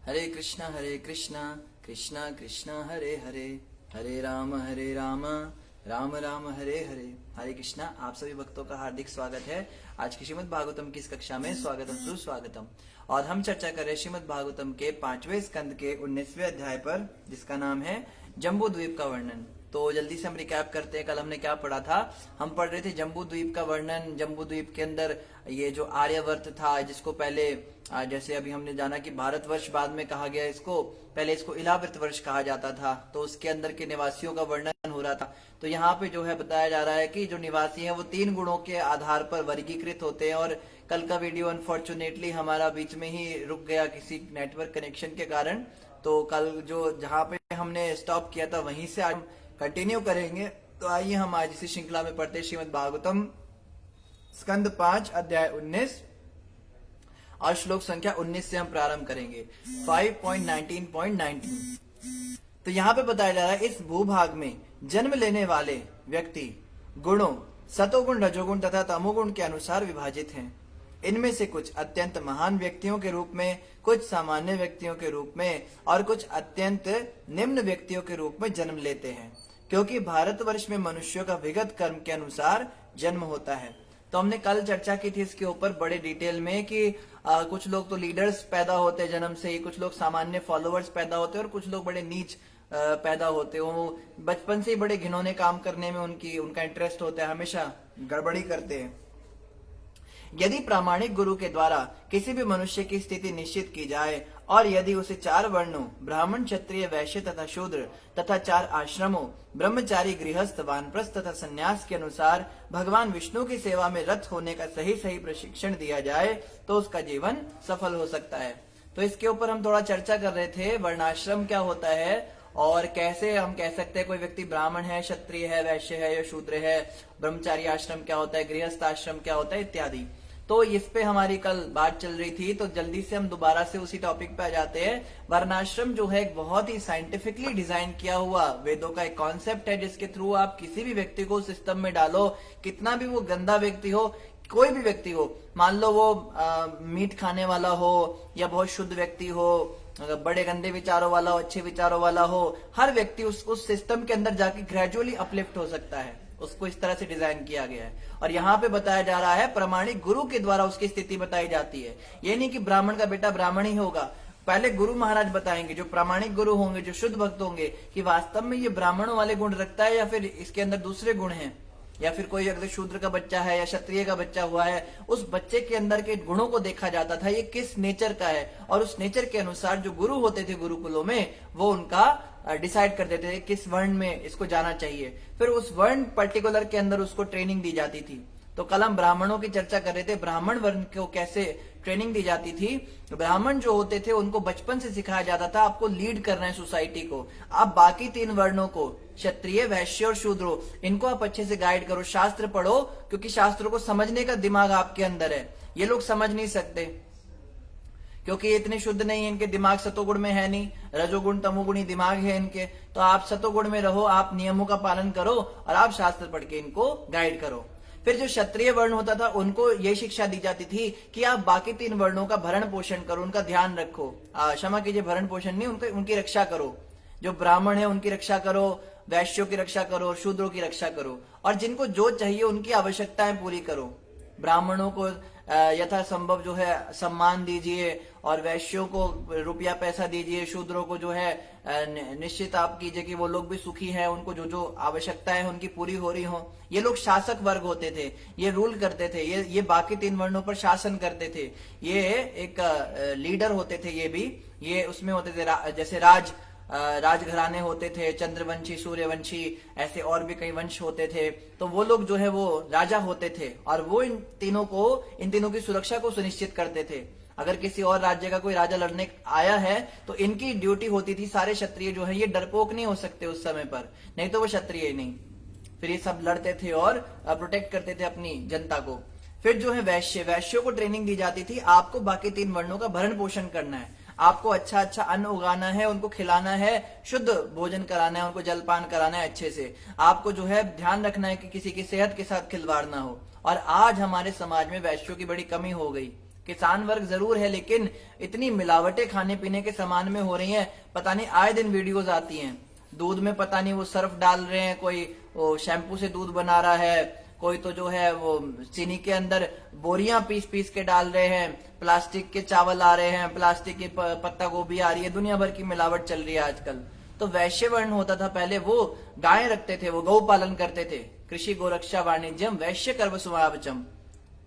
हरे कृष्णा कृष्णा कृष्णा हरे हरे, हरे राम राम राम हरे हरे। हरे कृष्णा। आप सभी भक्तों का हार्दिक स्वागत है आज की श्रीमद् भागवतम की इस कक्षा में। स्वागतम सुस्वागतम। और हम चर्चा कर रहे हैं श्रीमद् भागवतम के 5वें स्कंद के 19वें अध्याय पर, जिसका नाम है जम्बू द्वीप का वर्णन। तो जल्दी से हम रिकैप करते हैं, कल हमने क्या पढ़ा था। हम पढ़ रहे थे जम्बू द्वीप का वर्णन। जम्बू द्वीप के अंदर ये जो आर्यवर्त था, जिसको पहले जैसे अभी हमने जाना कि भारतवर्ष बाद में कहा गया इसको, पहले इसको इलाव्रत वर्ष कहा जाता था। तो उसके अंदर के निवासियों का वर्णन हो रहा था। तो यहाँ पे जो है बताया जा रहा है कि जो निवासी हैं वो 3 गुणों के आधार पर वर्गीकृत होते हैं। और कल का वीडियो अनफॉर्चुनेटली हमारा बीच में ही रुक गया किसी नेटवर्क कनेक्शन के कारण। तो कल जो जहाँ पे हमने स्टॉप किया था वहीं से आज कंटिन्यू करेंगे। तो आइए हम आज इसी श्रृंखला में पढ़ते श्रीमद् भागवतम स्कंद 5 अध्याय 19 और श्लोक संख्या 19 से हम प्रारंभ करेंगे। 5.19.19। तो यहाँ पे बताया जा रहा है, इस भूभाग में जन्म लेने वाले व्यक्ति गुणों सतोगुण, रजोगुण तथा तमोगुण के अनुसार विभाजित हैं। इनमें से कुछ अत्यंत महान व्यक्तियों के रूप में, कुछ सामान्य व्यक्तियों के रूप में और कुछ अत्यंत निम्न व्यक्तियों के रूप में जन्म लेते हैं, क्योंकि भारतवर्ष में मनुष्यों का विगत कर्म के अनुसार जन्म होता है। तो हमने कल चर्चा की थी इसके ऊपर बड़े डिटेल में कि कुछ लोग तो लीडर्स पैदा होते हैं जन्म से ही, कुछ लोग सामान्य फॉलोअर्स पैदा होते हैं और कुछ लोग बड़े नीच पैदा होते हैं। वो बचपन से ही बड़े घिनौने काम करने में उनका इंटरेस्ट होता है, हमेशा गड़बड़ी करते हैं। यदि प्रामाणिक गुरु के द्वारा किसी भी मनुष्य की स्थिति निश्चित की जाए और यदि उसे 4 वर्णों ब्राह्मण, क्षत्रिय, वैश्य तथा शूद्र तथा 4 आश्रमों ब्रह्मचारी, गृहस्थ, वानप्रस्थ तथा संन्यास के अनुसार भगवान विष्णु की सेवा में रत होने का सही सही प्रशिक्षण दिया जाए तो उसका जीवन सफल हो सकता है। तो इसके ऊपर हम थोड़ा चर्चा कर रहे थे, वर्णाश्रम क्या होता है और कैसे हम कह सकते हैं कोई व्यक्ति ब्राह्मण है, क्षत्रिय है, वैश्य है या शूद्र है, ब्रह्मचारी आश्रम क्या होता है, गृहस्थ आश्रम क्या होता है इत्यादि। तो इस पे हमारी कल बात चल रही थी। तो जल्दी से हम दोबारा से उसी टॉपिक पे आ जाते हैं। वर्णाश्रम जो है एक बहुत ही साइंटिफिकली डिजाइन किया हुआ वेदों का एक कॉन्सेप्ट है, जिसके थ्रू आप किसी भी व्यक्ति को सिस्टम में डालो, कितना भी वो गंदा व्यक्ति हो, कोई भी व्यक्ति हो, मान लो वो मीट खाने वाला हो या बहुत शुद्ध व्यक्ति हो, बड़े गंदे विचारों वाला हो, अच्छे विचारों वाला हो, हर व्यक्ति उस सिस्टम के अंदर जाके ग्रेजुअली अपलिफ्ट हो सकता है। उसको इस तरह से डिजाइन किया गया है। और यहाँ पे बताया जा रहा है प्रामाणिक गुरु के द्वारा उसकी स्थिति बताई जाती है। ये नहीं कि ब्राह्मण का बेटा ब्राह्मण ही होगा, पहले गुरु महाराज बताएंगे, जो प्रामाणिक गुरु होंगे, जो शुद्ध भक्त होंगे, कि वास्तव में ये ब्राह्मणों वाले गुण रखता है या फिर इसके अंदर दूसरे गुण हैं, या फिर कोई अगर शूद्र का बच्चा है या क्षत्रिय का बच्चा हुआ है, उस बच्चे के अंदर के गुणों को देखा जाता था, ये किस नेचर का है। और उस नेचर के अनुसार जो गुरु होते थे गुरुकुलों में, वो उनका डिसाइड कर देते थे किस वर्ण में इसको जाना चाहिए। फिर उस वर्ण पर्टिकुलर के अंदर उसको ट्रेनिंग दी जाती थी। तो कल हम ब्राह्मणों की चर्चा कर रहे थे, ब्राह्मण वर्ण को कैसे ट्रेनिंग दी जाती थी। ब्राह्मण जो होते थे उनको बचपन से सिखाया जाता था, आपको लीड करना है सोसाइटी को। आप बाकी 3 वर्णों को, क्षत्रिय, वैश्य और शूद्रों, इनको आप अच्छे से गाइड करो, शास्त्र पढ़ो, क्योंकि शास्त्रों को समझने का दिमाग आपके अंदर है। ये लोग समझ नहीं सकते क्योंकि ये इतने शुद्ध नहीं है, इनके दिमाग सतोगुण में है नहीं, रजोगुण तमोगुणी दिमाग है इनके। तो आप सतोगुण में रहो, आप नियमों का पालन करो और आप शास्त्र पढ़ के इनको गाइड करो। फिर जो क्षत्रिय वर्ण होता था उनको ये शिक्षा दी जाती थी कि आप बाकी 3 वर्णों का भरण पोषण करो, उनका ध्यान रखो। क्षमा कीजिए, भरण पोषण नहीं, उनकी रक्षा करो। जो ब्राह्मण है उनकी रक्षा करो, वैश्यों की रक्षा करो, शूद्रों की रक्षा करो, और जिनको जो चाहिए उनकी आवश्यकताएं पूरी करो। ब्राह्मणों को यथासंभव जो है सम्मान दीजिए और वैश्यों को रुपया पैसा दीजिए, शूद्रों को जो है निश्चित आप कीजिए कि वो लोग भी सुखी हैं, उनको जो जो आवश्यकताएं उनकी पूरी हो रही हो। ये लोग शासक वर्ग होते थे, ये रूल करते थे, ये बाकी 3 वर्णों पर शासन करते थे। ये एक लीडर होते थे, ये उसमें होते थे, जैसे राजघराने होते थे, चंद्रवंशी, सूर्यवंशी, ऐसे और भी कई वंश होते थे। तो वो लोग जो है वो राजा होते थे और वो इन तीनों की सुरक्षा को सुनिश्चित करते थे। अगर किसी और राज्य का कोई राजा लड़ने आया है तो इनकी ड्यूटी होती थी, सारे क्षत्रिय जो है ये डरपोक नहीं हो सकते उस समय पर, नहीं तो वो क्षत्रिय ही नहीं। फिर ये सब लड़ते थे और प्रोटेक्ट करते थे अपनी जनता को। फिर जो है वैश्यों को ट्रेनिंग दी जाती थी, आपको बाकी 3 वर्णों का भरण पोषण करना है, आपको अच्छा अच्छा अन्न उगाना है, उनको खिलाना है, शुद्ध भोजन कराना है, उनको जलपान कराना है अच्छे से। आपको जो है ध्यान रखना है कि किसी की सेहत के साथ खिलवाड़ ना हो। और आज हमारे समाज में वैश्यों की बड़ी कमी हो गई, किसान वर्ग जरूर है, लेकिन इतनी मिलावटें खाने पीने के सामान में हो रही हैं, पता नहीं आए दिन वीडियोस आती हैं। दूध में पता नहीं वो सर्फ डाल रहे हैं, कोई वो शैम्पू से दूध बना रहा है, कोई तो जो है वो चीनी के अंदर बोरियां पीस पीस के डाल रहे हैं, प्लास्टिक के चावल आ रहे हैं, प्लास्टिक की पत्ता गोभी आ रही है, दुनिया भर की मिलावट चल रही है आजकल। तो वैश्य वर्ण होता था पहले, वो गाय रखते थे, वो गौ पालन करते थे। कृषि गोरक्षा वाणिज्यम वैश्य कर्म सुवावचम,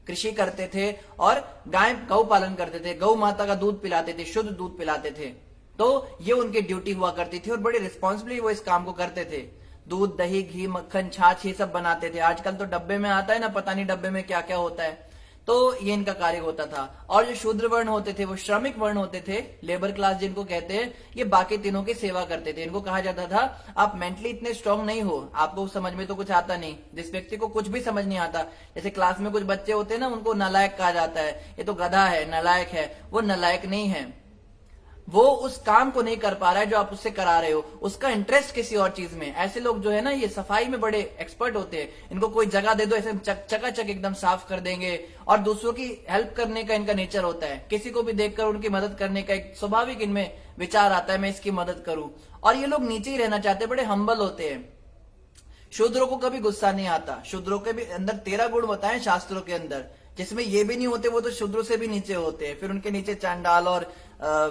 कृषि करते थे और गाय गौ पालन करते थे, गौ माता का दूध पिलाते थे, शुद्ध दूध पिलाते थे। तो ये उनकी ड्यूटी हुआ करती थी और बड़ी रिस्पॉन्सिबली वो इस काम को करते थे। दूध, दही, घी, मक्खन, छाछ ये सब बनाते थे। आजकल तो डब्बे में आता है ना, पता नहीं डब्बे में क्या क्या होता है। तो ये इनका कार्य होता था। और जो शूद्र वर्ण होते थे वो श्रमिक वर्ण होते थे, लेबर क्लास जिनको कहते हैं, ये बाकी तीनों की सेवा करते थे। इनको कहा जाता था आप मेंटली इतने स्ट्रांग नहीं हो, आपको समझ में तो कुछ आता नहीं। जिस व्यक्ति को कुछ भी समझ नहीं आता, जैसे क्लास में कुछ बच्चे होते हैं ना, उनको नालायक कहा जाता है, ये तो गधा है, नालायक है। वो नालायक नहीं है, वो उस काम को नहीं कर पा रहा है जो आप उससे करा रहे हो, उसका इंटरेस्ट किसी और चीज में। ऐसे लोग जो है ना, ये सफाई में बड़े एक्सपर्ट होते हैं। इनको कोई जगह दे दो, ऐसे चकाचक एकदम साफ कर देंगे। और दूसरों की हेल्प करने का इनका नेचर होता है, किसी को भी देखकर उनकी मदद करने का एक स्वाभाविक इनमें विचार आता है, मैं इसकी मदद करूं। और ये लोग नीचे ही रहना चाहते हैं, बड़े हम्बल होते हैं। शूद्रों को कभी गुस्सा नहीं आता। शूद्रों के भी अंदर 13 गुण बताए शास्त्रों के अंदर, जिसमें ये भी नहीं होते, वो तो शूद्रों से भी नीचे होते हैं। फिर उनके नीचे चांडाल और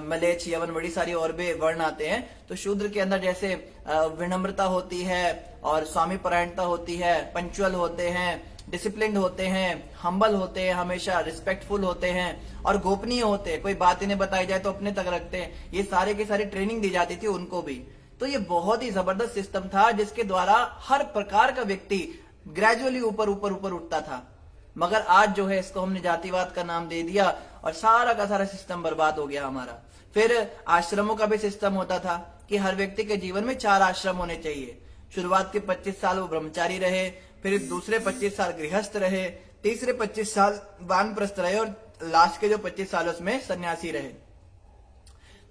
मलेच्छ, यवन, बड़ी सारी और भी वर्ण आते हैं। तो शूद्र के अंदर जैसे विनम्रता होती है और स्वामी परायणता होती है, पंचुअल होते हैं, डिसिप्लिन्ड होते हैं, हम्बल होते हैं, हमेशा रिस्पेक्टफुल होते हैं और गोपनीय होते हैं। कोई बात इन्हें बताई जाए तो अपने तक रखते हैं। ये सारे की सारी ट्रेनिंग दी जाती थी उनको भी। तो ये बहुत ही जबरदस्त सिस्टम था, जिसके द्वारा हर प्रकार का व्यक्ति ग्रेजुअली ऊपर ऊपर ऊपर उठता था। मगर आज जो है इसको हमने जातिवाद का नाम दे दिया और सारा का सारा सिस्टम बर्बाद हो गया हमारा। फिर आश्रमों का भी सिस्टम होता था कि हर व्यक्ति के जीवन में 4 आश्रम होने चाहिए। शुरुआत के 25 साल वो ब्रह्मचारी रहे, फिर दूसरे 25 साल गृहस्थ रहे, तीसरे 25 साल वानप्रस्थ रहे और लास्ट के जो 25 साल उसमें सन्यासी रहे।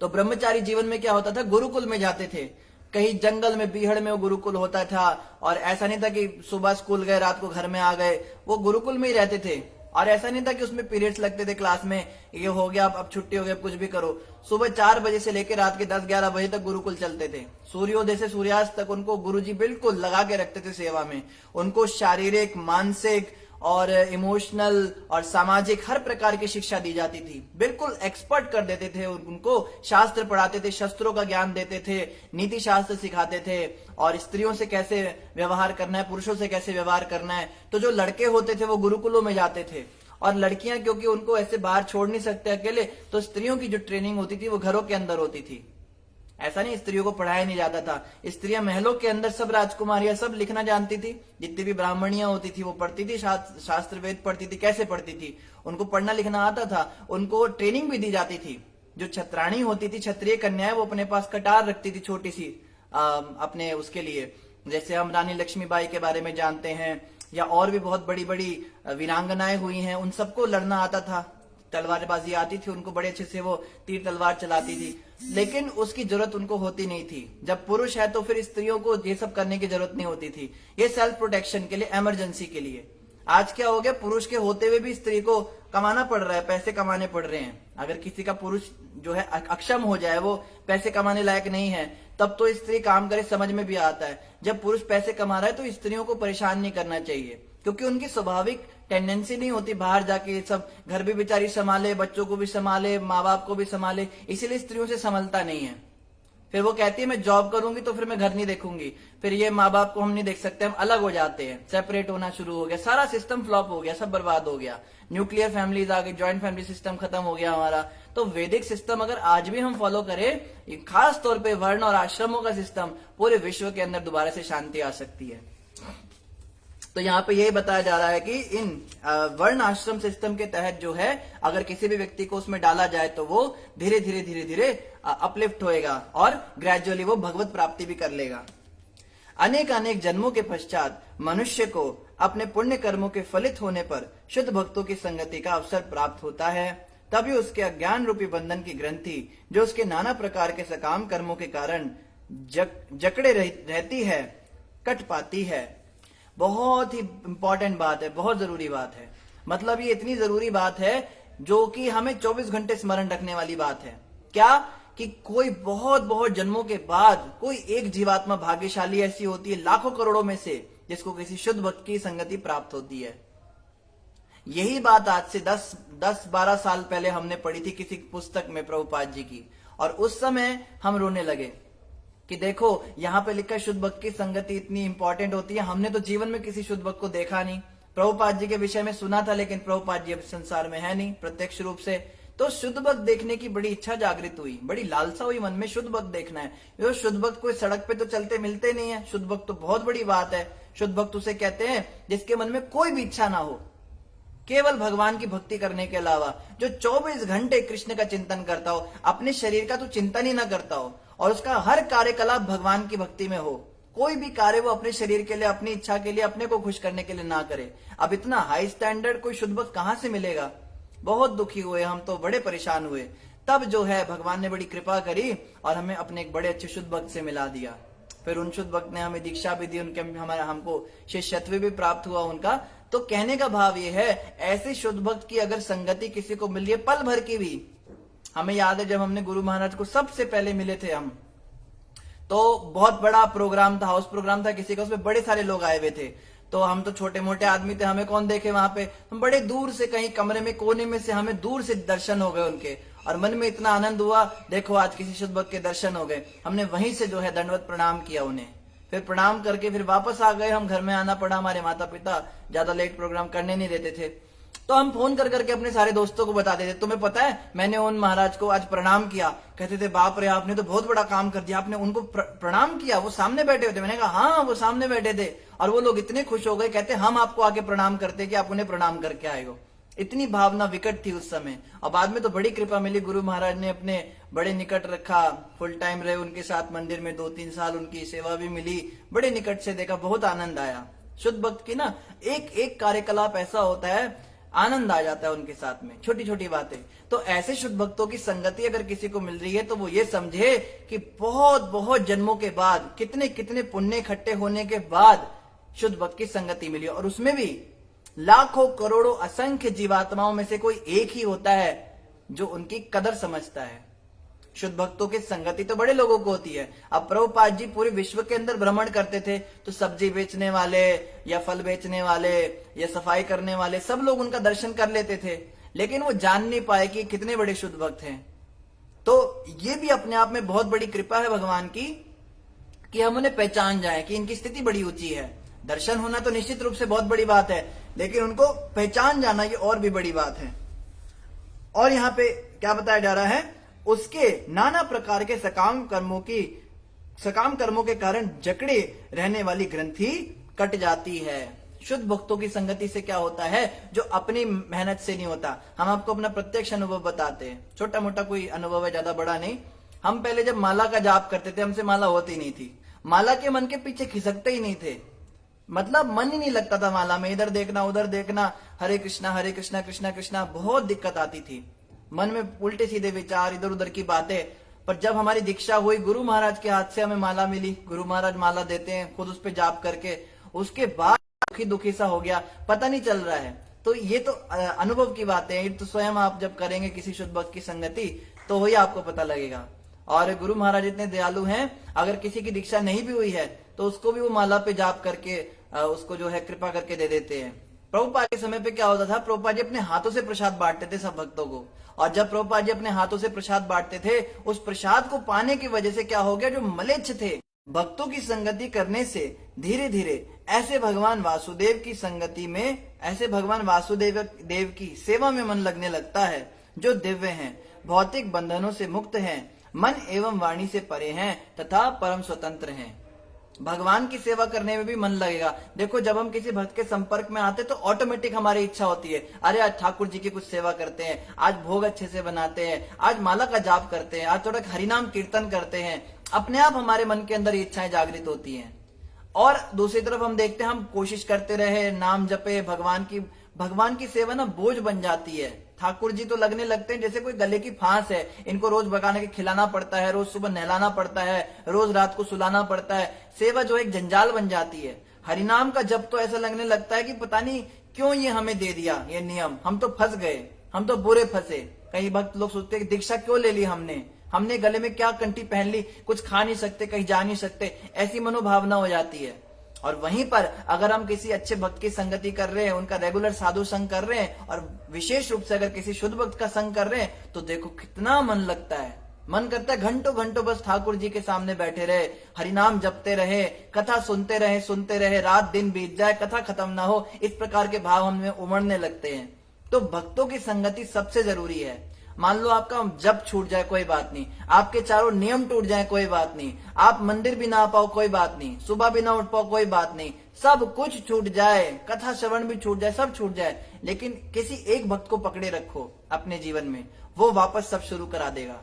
तो ब्रह्मचारी जीवन में क्या होता था, गुरुकुल में जाते थे। कहीं जंगल में, बीहड़ में वो गुरुकुल होता था। और ऐसा नहीं था कि सुबह स्कूल गए रात को घर में आ गए, वो गुरुकुल में ही रहते थे। और ऐसा नहीं था कि उसमें पीरियड्स लगते थे क्लास में, ये हो गया अब छुट्टी हो गया, कुछ भी करो। सुबह 4 बजे से लेकर रात के 10-11 बजे तक गुरुकुल चलते थे। सूर्योदय से सूर्यास्त तक उनको गुरुजी बिल्कुल लगा के रखते थे सेवा में। उनको शारीरिक, मानसिक और इमोशनल और सामाजिक हर प्रकार की शिक्षा दी जाती थी। बिल्कुल एक्सपर्ट कर देते थे उनको। शास्त्र पढ़ाते थे, शस्त्रों का ज्ञान देते थे, नीति शास्त्र सिखाते थे और स्त्रियों से कैसे व्यवहार करना है, पुरुषों से कैसे व्यवहार करना है। तो जो लड़के होते थे वो गुरुकुलों में जाते थे और लड़कियां, क्योंकि उनको ऐसे बाहर छोड़ नहीं सकते अकेले, तो स्त्रियों की जो ट्रेनिंग होती थी वो घरों के अंदर होती थी। ऐसा नहीं स्त्रियों को पढ़ाया नहीं जाता था। स्त्रियां महलों के अंदर सब राजकुमारियां सब लिखना जानती थी। जितनी भी ब्राह्मणियां होती थी वो पढ़ती थी, शास्त्र वेद पढ़ती थी। कैसे पढ़ती थी? उनको पढ़ना लिखना आता था, उनको ट्रेनिंग भी दी जाती थी। जो छत्राणी होती थी, क्षत्रिय कन्याएं, वो अपने पास कटार रखती थी छोटी सी अपने उसके लिए। जैसे हम रानी लक्ष्मीबाई के बारे में जानते हैं, या और भी बहुत बड़ी बड़ी वीरांगनाएं हुई हैं, उन सबको लड़ना आता था, तलवारबाजी आती थी उनको, बड़े अच्छे से वो तीर तलवार चलाती थी। लेकिन उसकी जरूरत उनको होती नहीं थी। जब पुरुष है तो फिर स्त्रियों को ये सब करने की जरूरत नहीं होती थी। ये सेल्फ प्रोटेक्शन के लिए, इमरजेंसी के लिए। आज क्या हो गया, पुरुष के होते हुए भी स्त्री को कमाना पड़ रहा है, पैसे कमाने पड़ रहे हैं। अगर किसी का पुरुष जो है अक्षम हो जाए, वो पैसे कमाने लायक नहीं है, तब तो स्त्री काम करे, समझ में भी आता है। जब पुरुष पैसे कमा रहा है तो स्त्रियों को परेशान नहीं करना चाहिए, क्योंकि उनकी स्वाभाविक टेंडेंसी नहीं होती बाहर जाके ये सब, घर भी बेचारी संभाले, बच्चों को भी संभाले, माँ बाप को भी संभाले, इसीलिए स्त्रियों से संभलता नहीं है। फिर वो कहती है मैं जॉब करूंगी तो फिर मैं घर नहीं देखूंगी, फिर ये माँ बाप को हम नहीं देख सकते, हम अलग हो जाते हैं, सेपरेट होना शुरू हो गया, सारा सिस्टम फ्लॉप हो गया, सब बर्बाद हो गया। न्यूक्लियर फैमिलीज आ गई, ज्वाइंट फैमिली सिस्टम खत्म हो गया हमारा। तो वैदिक सिस्टम अगर आज भी हम फॉलो करें, खास तौर पे वर्ण और आश्रमों का सिस्टम, पूरे विश्व के अंदर दोबारा से शांति आ सकती है। तो यहाँ पे यही बताया जा रहा है कि इन वर्ण आश्रम सिस्टम के तहत जो है, अगर किसी भी व्यक्ति को उसमें डाला जाए तो वो धीरे धीरे धीरे धीरे अपलिफ्ट होएगा और ग्रेजुअली वो भगवत प्राप्ति भी कर लेगा। अनेक अनेक जन्मों के पश्चात मनुष्य को अपने पुण्य कर्मों के फलित होने पर शुद्ध भक्तों की संगति का अवसर प्राप्त होता है। तभी उसके अज्ञान रूपी बंधन की ग्रंथि, जो उसके नाना प्रकार के सकाम कर्मों के कारण जकड़े रहती है, कट पाती है। बहुत ही इंपॉर्टेंट बात है, बहुत जरूरी बात है। मतलब ये इतनी जरूरी बात है, जो कि हमें 24 घंटे स्मरण रखने वाली बात है। क्या कि कोई बहुत बहुत जन्मों के बाद कोई एक जीवात्मा भाग्यशाली ऐसी होती है लाखों करोड़ों में से, जिसको किसी शुद्ध भक्त की संगति प्राप्त होती है। यही बात आज से 10-12 साल पहले हमने पढ़ी थी किसी पुस्तक में प्रभुपाद जी की, और उस समय हम रोने लगे कि देखो यहां पे लिखा है शुद्ध भक्त की संगति इतनी इंपॉर्टेंट होती है। हमने तो जीवन में किसी शुद्ध भक्त को देखा नहीं, प्रभुपाद जी के विषय में सुना था, लेकिन प्रभुपाद जी अब संसार में है नहीं प्रत्यक्ष रूप से। तो शुद्ध भक्त देखने की बड़ी इच्छा जागृत हुई, बड़ी लालसा हुई मन में, शुद्ध भक्त देखना है। ये शुद्ध भक्त कोई सड़क पे तो चलते मिलते नहीं है, शुद्ध भक्त तो बहुत बड़ी बात है। शुद्ध भक्त उसे कहते हैं जिसके मन में कोई भी इच्छा ना हो, केवल भगवान की भक्ति करने के अलावा, जो 24 घंटे कृष्ण का चिंतन करता हो, अपने शरीर का तो चिंतन ही ना करता हो, और उसका हर कार्यकलाप भगवान की भक्ति में हो। कोई भी कार्य वो अपने शरीर के लिए, अपनी इच्छा के लिए, अपने को खुश करने के लिए ना करे। अब इतना हाई स्टैंडर्ड कोई शुद्ध भक्त कहां से मिलेगा? बहुत दुखी हुए हम, तो बड़े परेशान हुए। तब जो है भगवान ने बड़ी कृपा करी और हमें अपने एक बड़े अच्छे शुद्ध भक्त से मिला दिया। फिर उन शुद्ध भक्त ने हमें दीक्षा भी दी, उनके हमारा हमको शिष्यत्व भी प्राप्त हुआ उनका। तो कहने का भाव ये है, ऐसे शुद्ध भक्त की अगर संगति किसी को मिल रही है पल भर की भी। हमें याद है जब हमने गुरु महाराज को सबसे पहले मिले थे हम, तो बहुत बड़ा प्रोग्राम था, हाउस प्रोग्राम था किसी का, उसमें बड़े सारे लोग आए हुए थे। तो हम तो छोटे मोटे आदमी थे, हमें कौन देखे वहां पे। हम बड़े दूर से कहीं कमरे में कोने में से हमें दूर से दर्शन हो गए उनके, और मन में इतना आनंद हुआ, देखो आज किसी शुद्ध भक्त के दर्शन हो गए। हमने वहीं से जो है दंडवत प्रणाम किया उन्हें, फिर प्रणाम करके फिर वापस आ गए। हम घर में आना पड़ा, हमारे माता पिता ज्यादा लेट प्रोग्राम करने नहीं देते थे। तो हम फोन कर करके अपने सारे दोस्तों को बताते थे, तुम्हें पता है मैंने उन महाराज को आज प्रणाम किया। कहते थे बाप रे आपने तो बहुत बड़ा काम कर दिया, आपने उनको प्रणाम किया, वो सामने बैठे हुए थे। मैंने कहा हाँ वो सामने बैठे थे, और वो लोग इतने खुश हो गए, कहते हम आपको आके प्रणाम करते कि आप उन्हें प्रणाम करके आए हो। इतनी भावना विकट थी उस समय। और बाद में तो बड़ी कृपा मिली, गुरु महाराज ने अपने बड़े निकट रखा, फुल टाइम रहे उनके साथ मंदिर में, 2-3 साल उनकी सेवा भी मिली, बड़े निकट से देखा, बहुत आनंद आया। शुद्ध भक्त की ना एक एक कार्यकलाप ऐसा होता है, आनंद आ जाता है उनके साथ में, छोटी छोटी बातें। तो ऐसे शुद्ध भक्तों की संगति अगर किसी को मिल रही है तो वो ये समझे कि बहुत बहुत जन्मों के बाद, कितने कितने पुण्य इकट्ठे होने के बाद शुद्ध भक्त की संगति मिली, और उसमें भी लाखों करोड़ों असंख्य जीवात्माओं में से कोई एक ही होता है जो उनकी कदर समझता है। शुद्ध भक्तों की संगति तो बड़े लोगों को होती है। अब प्रभुपाद जी पूरे विश्व के अंदर भ्रमण करते थे, तो सब्जी बेचने वाले या फल बेचने वाले या सफाई करने वाले सब लोग उनका दर्शन कर लेते थे, लेकिन वो जान नहीं पाए कि कितने बड़े शुद्ध भक्त हैं। तो ये भी अपने आप में बहुत बड़ी कृपा है भगवान की कि हम उन्हें पहचान जाए कि इनकी स्थिति बड़ी ऊंची है। दर्शन होना तो निश्चित रूप से बहुत बड़ी बात है, लेकिन उनको पहचान जाना ये और भी बड़ी बात है। और यहाँ पे क्या बताया जा रहा है, उसके नाना प्रकार के सकाम कर्मों के कारण जकड़े रहने वाली ग्रंथि कट जाती है। शुद्ध भक्तों की संगति से क्या होता है, जो अपनी मेहनत से नहीं होता। हम आपको अपना प्रत्यक्ष अनुभव बताते हैं, छोटा मोटा कोई अनुभव है, ज्यादा बड़ा नहीं। हम पहले जब माला का जाप करते थे, हमसे माला होती नहीं थी, माला के मन के पीछे खिसकते ही नहीं थे, मतलब मन ही नहीं लगता था माला में, इधर देखना उधर देखना, हरे कृष्णा कृष्णा कृष्णा, बहुत दिक्कत आती थी। मन में उल्टे सीधे विचार, इधर उधर की बातें। पर जब हमारी दीक्षा हुई, गुरु महाराज के हाथ से हमें माला मिली, गुरु महाराज माला देते हैं खुद उस पे जाप करके, उसके बाद दुखी दुखी सा हो गया, पता नहीं चल रहा है। तो ये तो अनुभव की बातें हैं, तो स्वयं आप जब करेंगे किसी शुद्ध भक्त की संगति तो वही आपको पता लगेगा। और गुरु महाराज इतने दयालु हैं, अगर किसी की दीक्षा नहीं भी हुई है तो उसको भी वो माला पे जाप करके उसको जो है कृपा करके दे देते हैं। प्रभुपाद के समय पे क्या होता था, प्रभुपाद जी अपने हाथों से प्रसाद बांटते थे सब भक्तों को, और जब प्रभुपाद जी अपने हाथों से प्रसाद बांटते थे, उस प्रसाद को पाने की वजह से क्या हो गया, जो मलेच्छ थे, भक्तों की संगति करने से धीरे धीरे ऐसे भगवान वासुदेव की संगति में, ऐसे भगवान वासुदेव की सेवा में मन लगने लगता है, जो दिव्य हैं, भौतिक बंधनों से मुक्त हैं, मन एवं वाणी से परे हैं तथा परम स्वतंत्र हैं। भगवान की सेवा करने में भी मन लगेगा। देखो जब हम किसी भक्त के संपर्क में आते तो ऑटोमेटिक हमारी इच्छा होती है, अरे आज ठाकुर जी की कुछ सेवा करते हैं, आज भोग अच्छे से बनाते हैं, आज माला का जाप करते हैं, आज थोड़ा हरिनाम कीर्तन करते हैं। अपने आप हमारे मन के अंदर इच्छाएं जागृत होती हैं। और दूसरी तरफ हम देखते हैं, हम कोशिश करते रहे, नाम जपे, भगवान की सेवा ना बोझ बन जाती है। ठाकुर जी तो लगने लगते हैं जैसे कोई गले की फांस है, इनको रोज भगाने के खिलाना पड़ता है, रोज सुबह नहलाना पड़ता है, रोज रात को सुलाना पड़ता है। सेवा जो एक जंजाल बन जाती है। हरिनाम का जप तो ऐसा लगने लगता है कि पता नहीं क्यों ये हमें दे दिया ये नियम, हम तो फंस गए। हम तो बुरे फंसे। कई भक्त लोग सोचते हैं कि दीक्षा क्यों ले ली हमने गले में क्या कंठी पहन ली, कुछ खा नहीं सकते, कहीं जा नहीं सकते, ऐसी मनोभावना हो जाती है। और वहीं पर अगर हम किसी अच्छे भक्त की संगति कर रहे हैं, उनका रेगुलर साधु संग कर रहे हैं, और विशेष रूप से अगर किसी शुद्ध भक्त का संग कर रहे हैं, तो देखो कितना मन लगता है। मन करता है घंटों घंटों बस ठाकुर जी के सामने बैठे रहे, हरिनाम जपते रहे, कथा सुनते रहे, रात दिन बीत जाए, कथा खत्म ना हो, इस प्रकार के भाव हमें उमड़ने लगते हैं। तो भक्तों की संगति सबसे जरूरी है। मान लो आपका जप छूट जाए कोई बात नहीं, आपके चारों नियम टूट जाए कोई बात नहीं, आप मंदिर भी ना आ पाओ कोई बात नहीं, सुबह भी ना उठ पाओ कोई बात नहीं, सब कुछ छूट जाए, कथा श्रवण भी छूट जाए, सब छूट जाए, लेकिन किसी एक भक्त को पकड़े रखो अपने जीवन में, वो वापस सब शुरू करा देगा।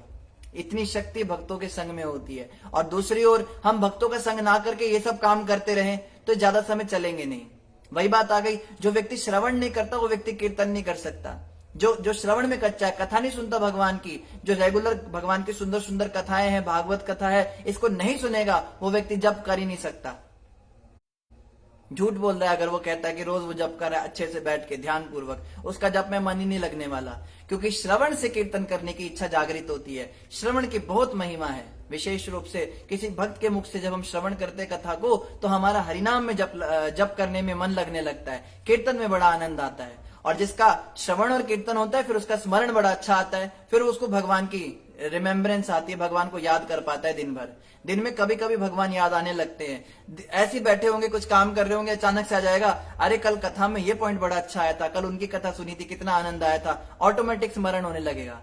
इतनी शक्ति भक्तों के संग में होती है। और दूसरी ओर हम भक्तों का संग ना करके ये सब काम करते रहें तो ज्यादा समय चलेंगे नहीं। वही बात आ गई, जो व्यक्ति श्रवण नहीं करता वो व्यक्ति कीर्तन नहीं कर सकता। जो श्रवण में कच्चा है, कथा नहीं सुनता भगवान की, जो रेगुलर भगवान की सुंदर सुंदर कथाएं हैं, भागवत कथा है, इसको नहीं सुनेगा, वो व्यक्ति जप कर ही नहीं सकता। झूठ बोल रहा है अगर वो कहता है कि रोज वो जप कर रहा है अच्छे से बैठ के ध्यान पूर्वक, उसका जप में मन ही नहीं लगने वाला। क्योंकि श्रवण से कीर्तन करने की इच्छा जागृत होती है। श्रवण की बहुत महिमा है। विशेष रूप से किसी भक्त के मुख से जब हम श्रवण करते हैं कथा को, तो हमारा हरिनाम में जप करने में मन लगने लगता है, कीर्तन में बड़ा आनंद आता है। और जिसका श्रवण और कीर्तन होता है, फिर उसका स्मरण बड़ा अच्छा आता है, फिर उसको भगवान की रिमेम्बरेंस आती है, भगवान को याद कर पाता है दिन भर। दिन में कभी कभी भगवान याद आने लगते हैं। ऐसे बैठे होंगे, कुछ काम कर रहे होंगे, अचानक से आ जाएगा, अरे कल कथा में ये पॉइंट बड़ा अच्छा आया था, कल उनकी कथा सुनी थी, कितना आनंद आया था, ऑटोमेटिक स्मरण होने लगेगा।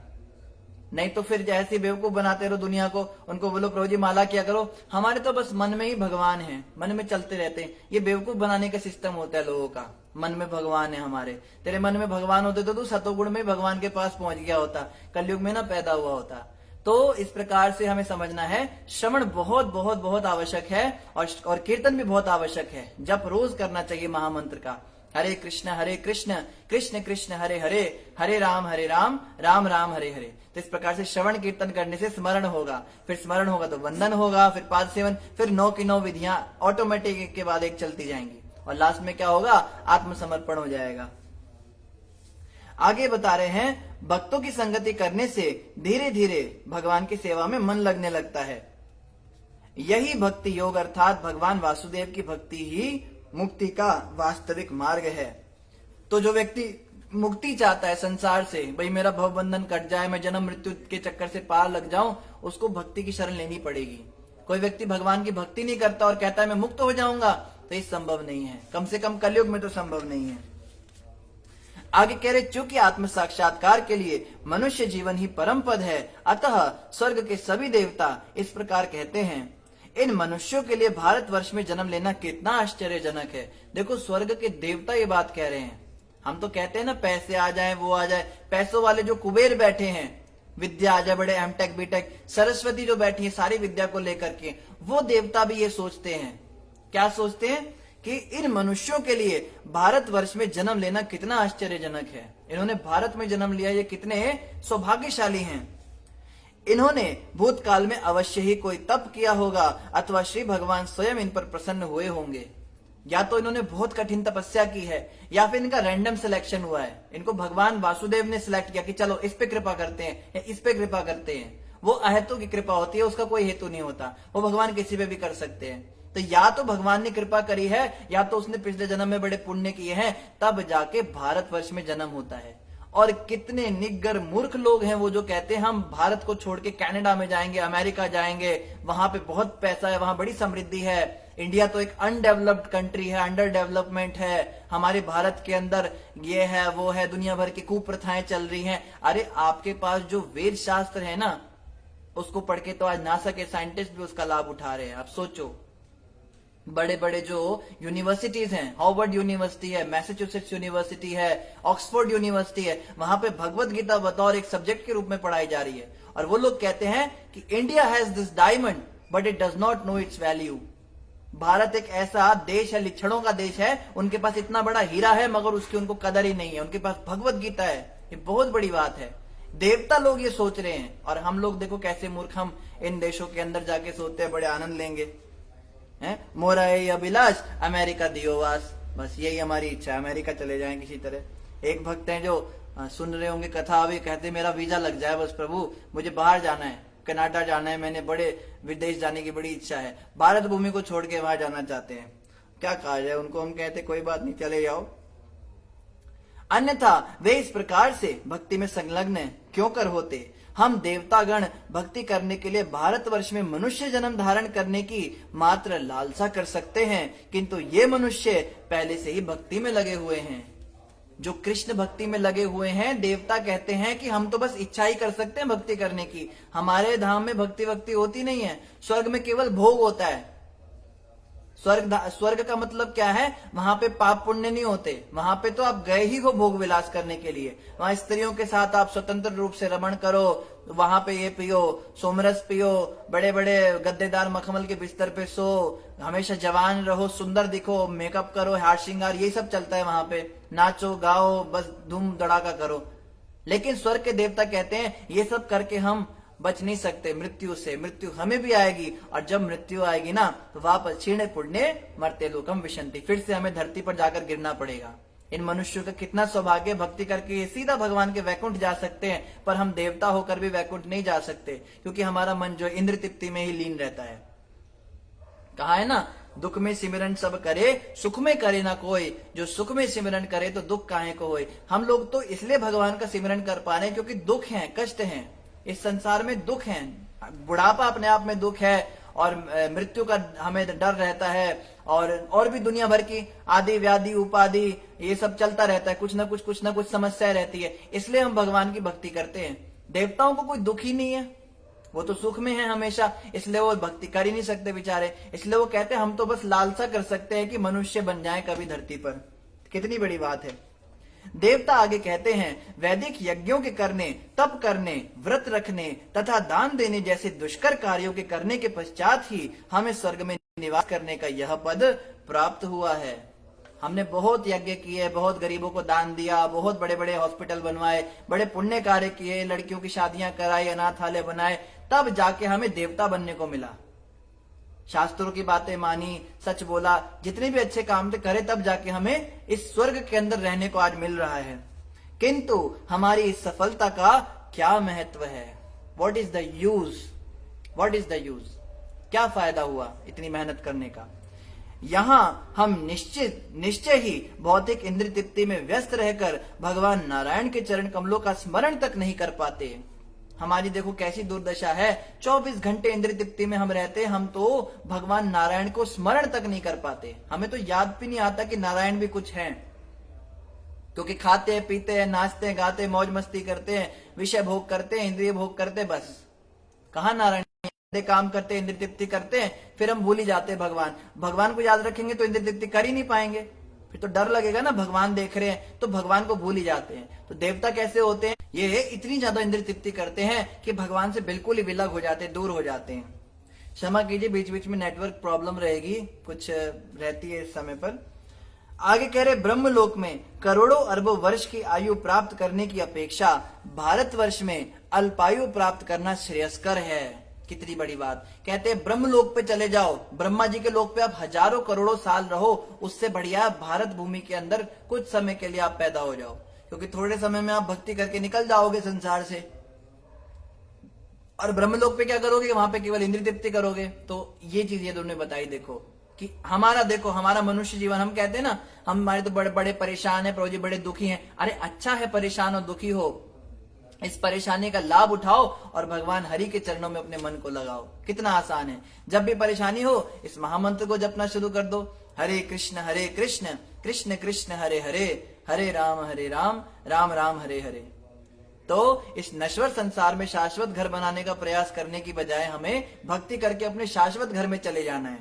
नहीं तो फिर जैसे बेवकूफ बनाते रहो दुनिया को, उनको बोलो प्रभु जी माला किया करो, हमारे तो बस मन में ही भगवान है, मन में चलते रहते हैं। ये बेवकूफ बनाने का सिस्टम होता है लोगों का। मन में भगवान है हमारे, तेरे मन में भगवान होते तो तू सतोगुण में भगवान के पास पहुंच गया होता, कलयुग में ना पैदा हुआ होता। तो इस प्रकार से हमें समझना है, श्रवण बहुत बहुत बहुत आवश्यक है, और कीर्तन भी बहुत आवश्यक है। जप रोज करना चाहिए महामंत्र का, हरे कृष्ण कृष्ण कृष्ण हरे हरे, हरे राम राम राम हरे हरे। तो इस प्रकार से श्रवण कीर्तन करने से स्मरण होगा, फिर स्मरण होगा तो वंदन होगा, फिर पाद सेवन, फिर 9 की 9 विधियां ऑटोमेटिक एक के बाद एक चलती जाएंगी, और लास्ट में क्या होगा, आत्मसमर्पण हो जाएगा। आगे बता रहे हैं, भक्तों की संगति करने से धीरे धीरे भगवान की सेवा में मन लगने लगता है। यही भक्ति योग अर्थात भगवान वासुदेव की भक्ति ही मुक्ति का वास्तविक मार्ग है। तो जो व्यक्ति मुक्ति चाहता है संसार से, भाई मेरा भवबंधन कट जाए, मैं जन्म मृत्यु के चक्कर से पार लग जाऊं, उसको भक्ति की शरण लेनी पड़ेगी। कोई व्यक्ति भगवान की भक्ति नहीं करता और कहता है मैं मुक्त हो जाऊंगा, तो ये संभव नहीं है, कम से कम कलयुग में तो संभव नहीं है। आगे कह रहे, चूंकि आत्म साक्षात्कार के लिए मनुष्य जीवन ही परम पद है, अतः स्वर्ग के सभी देवता इस प्रकार कहते हैं। इन मनुष्यों के लिए भारतवर्ष में जन्म लेना कितना आश्चर्यजनक है। देखो, स्वर्ग के देवता ये बात कह रहे हैं। हम तो कहते हैं ना पैसे आ जाए, वो आ जाए, पैसों वाले जो कुबेर बैठे हैं, विद्या आ जाए, बड़े एमटेक बीटेक, सरस्वती जो बैठी है सारी विद्या को लेकर के, वो देवता भी ये सोचते हैं। क्या सोचते हैं कि इन मनुष्यों के लिए भारतवर्ष में जन्म लेना कितना आश्चर्यजनक है। इन्होंने भारत में जन्म लिया, ये कितने सौभाग्यशाली हैं। इन्होंने भूतकाल में अवश्य ही कोई तप किया होगा, अथवा श्री भगवान स्वयं इन पर प्रसन्न हुए होंगे। या तो इन्होंने बहुत कठिन तपस्या की है, या फिर इनका रैंडम सिलेक्शन हुआ है। इनको भगवान वासुदेव ने सिलेक्ट किया कि चलो इस पे कृपा करते हैं या इस पे कृपा करते हैं। वो अहेतु की कृपा होती है, उसका कोई हेतु नहीं होता, वो भगवान किसी पे भी कर सकते हैं। तो या तो भगवान ने कृपा करी है, या तो उसने पिछले जन्म में बड़े पुण्य किए हैं, तब जाके भारतवर्ष में जन्म होता है। और कितने निग्गर मूर्ख लोग हैं वो जो कहते हैं हम भारत को छोड़ के कनाडा में जाएंगे, अमेरिका जाएंगे, वहां पे बहुत पैसा है, वहां बड़ी समृद्धि है। इंडिया तो एक अनडेवलप्ड कंट्री है, अंडर डेवलपमेंट है, हमारे भारत के अंदर ये है वो है, दुनिया भर की कुप्रथाएं चल रही हैं। अरे आपके पास जो वेद शास्त्र है ना, उसको पढ़ के तो आज नासा के साइंटिस्ट भी उसका लाभ उठा रहे हैं। आप सोचो, बड़े बड़े जो यूनिवर्सिटीज हैं, हार्वर्ड यूनिवर्सिटी है, मैसाचुसेट्स यूनिवर्सिटी है, ऑक्सफोर्ड यूनिवर्सिटी है, वहां पे भगवत गीता बतौर एक सब्जेक्ट के रूप में पढ़ाई जा रही है। और वो लोग कहते हैं कि India has this diamond but it does not know it's value. Bharat एक ऐसा देश है, लिच्छड़ों का देश है, उनके पास इतना बड़ा हीरा है मगर उसकी उनको कदर ही नहीं है। उनके पास भगवत गीता है, ये बहुत बड़ी बात है। देवता लोग ये सोच रहे हैं, और हम लोग देखो कैसे मूर्ख, हम इन देशों के अंदर जाके सोचते हैं बड़े आनंद लेंगे। मोरा है अभिलाष अमेरिका दियोवास, बस यही हमारी इच्छा है, अमेरिका चले जाएं किसी तरह। एक भक्त हैं जो सुन रहे होंगे कथा, अभी कहते मेरा वीजा लग जाए बस प्रभु, मुझे बाहर जाना है, कनाडा जाना है, मैंने बड़े विदेश जाने की बड़ी इच्छा है, भारत भूमि को छोड़ के वहां जाना चाहते हैं। क्या कहा जाए उनको, हम कहते कोई बात नहीं, चले जाओ। अन्यथा वे इस प्रकार से भक्ति में संलग्न क्यों कर होते। हम देवतागण भक्ति करने के लिए भारतवर्ष में मनुष्य जन्म धारण करने की मात्र लालसा कर सकते हैं, किंतु ये मनुष्य पहले से ही भक्ति में लगे हुए हैं। जो कृष्ण भक्ति में लगे हुए हैं, देवता कहते हैं कि हम तो बस इच्छा ही कर सकते हैं भक्ति करने की, हमारे धाम में भक्ति होती नहीं है, स्वर्ग में केवल भोग होता है। स्वर्ग का मतलब क्या है, वहां पे पाप पुण्य नहीं होते, वहां पे तो आप गए ही हो भोग विलास करने के लिए। वहां स्त्रियों के साथ आप स्वतंत्र रूप से रमण करो, वहां पे ये पियो, सोमरस पियो, बड़े बड़े गद्देदार मखमल के बिस्तर पे सो, हमेशा जवान रहो, सुंदर दिखो, मेकअप करो, हार श्रृंगार, ये सब चलता है वहां पे, नाचो गाओ, बस धूम धड़ाका करो। लेकिन स्वर्ग के देवता कहते हैं ये सब करके हम बच नहीं सकते मृत्यु से, मृत्यु हमें भी आएगी, और जब मृत्यु आएगी ना तो वापस क्षीणे पुण्य मर्त्य लोकम विशंति, फिर से हमें धरती पर जाकर गिरना पड़ेगा। इन मनुष्यों का कितना सौभाग्य, भक्ति करके ये सीधा भगवान के वैकुंठ जा सकते हैं, पर हम देवता होकर भी वैकुंठ नहीं जा सकते, क्योंकि हमारा मन जो इंद्र तृप्ति में ही लीन रहता है। कहा है ना, दुख में सिमरन सब करे, सुख में करे ना कोई, जो सुख में सिमरन करे तो दुख काहे को होए। हम लोग तो इसलिए भगवान का सिमरन कर पा रहे हैं क्योंकि दुख है, कष्ट है, इस संसार में दुख है, बुढ़ापा अपने आप में दुख है, और मृत्यु का हमें डर रहता है, और भी दुनिया भर की आदि व्याधि उपाधि ये सब चलता रहता है, कुछ ना कुछ समस्या रहती है, इसलिए हम भगवान की भक्ति करते हैं। देवताओं को कोई दुख ही नहीं है, वो तो सुख में है हमेशा, इसलिए वो भक्ति कर ही नहीं सकते बेचारे, इसलिए वो कहते हैं हम तो बस लालसा कर सकते हैं कि मनुष्य बन जाए कभी धरती पर। कितनी बड़ी बात है। देवता आगे कहते हैं, वैदिक यज्ञों के करने, तप करने, व्रत रखने तथा दान देने जैसे दुष्कर कार्यों के करने के पश्चात ही हमें स्वर्ग में निवास करने का यह पद प्राप्त हुआ है। हमने बहुत यज्ञ किए, बहुत गरीबों को दान दिया, बहुत बड़े बड़े हॉस्पिटल बनवाए, बड़े पुण्य कार्य किए, लड़कियों की शादियां कराई, अनाथालय बनाए, तब जाके हमें देवता बनने को मिला। शास्त्रों की बातें मानी, सच बोला, जितने भी अच्छे काम थे करे, तब जाके हमें इस स्वर्ग के अंदर रहने को आज मिल रहा है। किंतु हमारी इस सफलता का क्या महत्व है? What is the use? What is the use? क्या फायदा हुआ इतनी मेहनत करने का? यहां हम निश्चय ही भौतिक इंद्रिय तृप्ति में व्यस्त रहकर भगवान नारायण के चरण कमलों का स्मरण तक नहीं कर पाते। हमारी देखो कैसी दुर्दशा है, 24 घंटे इंद्रिय तृप्ति में हम रहते, हम तो भगवान नारायण को स्मरण तक नहीं कर पाते। हमें तो याद भी नहीं आता कि नारायण भी कुछ हैं, क्योंकि खाते हैं, पीते हैं, नाचते हैं, गाते हैं, मौज मस्ती करते हैं, विषय भोग करते हैं, इंद्रिय भोग करते हैं, बस। कहाँ नारायण? काम करते हैं, इंद्रिय तृप्ति करते हैं, फिर हम भूल ही जाते हैं भगवान। भगवान को याद रखेंगे तो इंद्रिय तृप्ति कर ही नहीं पाएंगे, फिर तो डर लगेगा ना, भगवान देख रहे हैं, तो भगवान को भूल ही जाते हैं। तो देवता कैसे होते हैं? ये इतनी ज्यादा इंद्रिय तृप्ति करते हैं कि भगवान से बिल्कुल ही विलग हो जाते हैं, दूर हो जाते हैं। क्षमा कीजिए, बीच बीच में नेटवर्क प्रॉब्लम रहेगी, कुछ रहती है इस समय पर। आगे कह रहे, ब्रह्मलोक में करोड़ों अरबों वर्ष की आयु प्राप्त करने की अपेक्षा भारतवर्ष में अल्पायु प्राप्त करना श्रेयस्कर है। कितनी बड़ी बात। कहते हैं ब्रह्मलोक पे चले जाओ, ब्रह्मा जी के लोक पे आप हजारों करोड़ों साल रहो, उससे बढ़िया भारत भूमि के अंदर कुछ समय के लिए आप पैदा हो जाओ, क्योंकि थोड़े समय में आप भक्ति करके निकल जाओगे संसार से। और ब्रह्मलोक पे क्या करोगे? वहां पे केवल इंद्रिय तृप्ति करोगे। तो ये चीज ये दोनों बताई। देखो कि हमारा मनुष्य जीवन, हम कहते हैं ना हमारे तो बड़े बड़े परेशान है प्रभु जी, बड़े दुखी हैं। अरे अच्छा है परेशान और दुखी हो, इस परेशानी का लाभ उठाओ और भगवान हरि के चरणों में अपने मन को लगाओ। कितना आसान है। जब भी परेशानी हो इस महामंत्र को जपना शुरू कर दो, हरे कृष्ण कृष्ण कृष्ण हरे हरे, हरे राम राम राम हरे हरे। तो इस नश्वर संसार में शाश्वत घर बनाने का प्रयास करने की बजाय हमें भक्ति करके अपने शाश्वत घर में चले जाना है।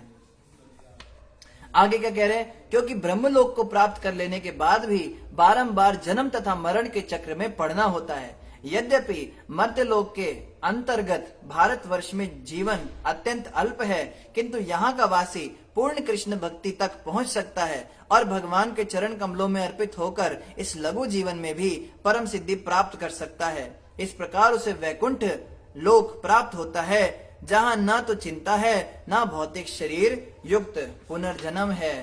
आगे क्या कह रहे हैं? क्योंकि ब्रह्मलोक को प्राप्त कर लेने के बाद भी बारंबार जन्म तथा मरण के चक्र में पड़ना होता है। यद्यपि मर्त्यलोक के अंतर्गत भारतवर्ष में जीवन अत्यंत अल्प है, किंतु यहाँ का वासी पूर्ण कृष्ण भक्ति तक पहुंच सकता है और भगवान के चरण कमलों में अर्पित होकर इस लघु जीवन में भी परम सिद्धि प्राप्त कर सकता है। इस प्रकार उसे वैकुंठ लोक प्राप्त होता है, जहाँ न तो चिंता है, न भौतिक शरीर युक्त पुनर्जन्म है।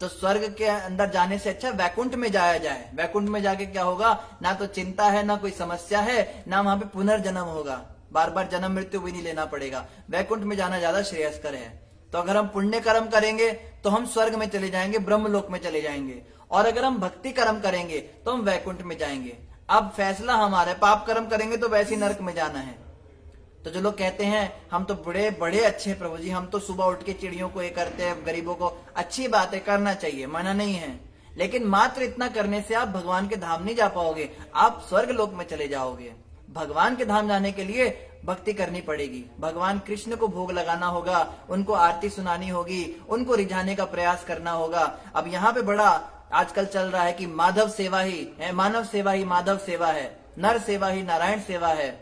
तो स्वर्ग के अंदर जाने से अच्छा वैकुंठ में जाया जाए। वैकुंठ में जाके क्या होगा, ना तो चिंता है, ना कोई समस्या है, ना वहां पे पुनर्जन्म होगा, बार बार जन्म मृत्यु भी नहीं लेना पड़ेगा। वैकुंठ में जाना ज्यादा श्रेयस्कर है। तो अगर हम पुण्य कर्म करेंगे तो हम स्वर्ग में चले जाएंगे, ब्रह्मलोक में चले जाएंगे, और अगर हम भक्ति कर्म करेंगे तो हम वैकुंठ में जाएंगे। अब फैसला हमारा है, पाप कर्म करेंगे तो वैसे ही नरक में जाना है। तो जो लोग कहते हैं हम तो बड़े बड़े अच्छे प्रभु जी, हम तो सुबह उठ के चिड़ियों को ये करते हैं, गरीबों को, अच्छी बात है, करना चाहिए, मना नहीं है, लेकिन मात्र इतना करने से आप भगवान के धाम नहीं जा पाओगे, आप स्वर्ग लोक में चले जाओगे। भगवान के धाम जाने के लिए भक्ति करनी पड़ेगी, भगवान कृष्ण को भोग लगाना होगा, उनको आरती सुनानी होगी, उनको रिझाने का प्रयास करना होगा। अब यहाँ पे बड़ा आजकल चल रहा है कि माधव सेवा ही है, मानव सेवा ही माधव सेवा है, नर सेवा ही नारायण सेवा है।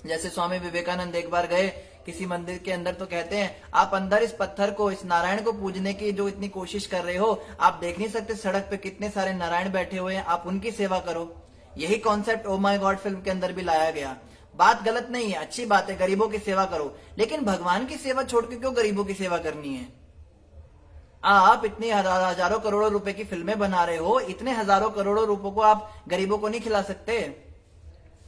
जैसे स्वामी विवेकानंद एक बार गए किसी मंदिर के अंदर, तो कहते हैं आप अंदर इस पत्थर को, इस नारायण को पूजने की जो इतनी कोशिश कर रहे हो, आप देख नहीं सकते सड़क पे कितने सारे नारायण बैठे हुए हैं, आप उनकी सेवा करो। यही concept oh my God film के अंदर भी लाया गया। बात गलत नहीं है, अच्छी बात है, गरीबों की सेवा करो, लेकिन भगवान की सेवा छोड़ के क्यों गरीबों की सेवा करनी है? आप इतनी हजारों करोड़ों रुपए की फिल्में बना रहे हो, इतने हजारों करोड़ों रुपए को आप गरीबों को नहीं खिला सकते?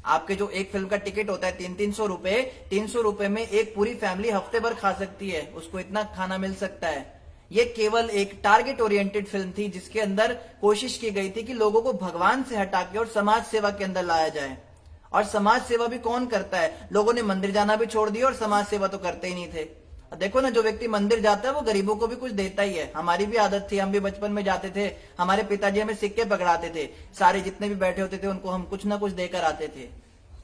आपके जो एक फिल्म का टिकट होता है 300 रुपए, 300 रुपए में एक पूरी फैमिली हफ्ते भर खा सकती है, उसको इतना खाना मिल सकता है। ये केवल एक टारगेट ओरिएंटेड फिल्म थी, जिसके अंदर कोशिश की गई थी कि लोगों को भगवान से हटा के और समाज सेवा के अंदर लाया जाए। और समाज सेवा भी कौन करता है? लोगों ने मंदिर जाना भी छोड़ दिया और समाज सेवा तो करते ही नहीं थे। देखो ना, जो व्यक्ति मंदिर जाता है वो गरीबों को भी कुछ देता ही है। हमारी भी आदत थी, हम भी बचपन में जाते थे, हमारे पिताजी हमें सिक्के पकड़ाते थे, सारे जितने भी बैठे होते थे उनको हम कुछ ना कुछ देकर आते थे।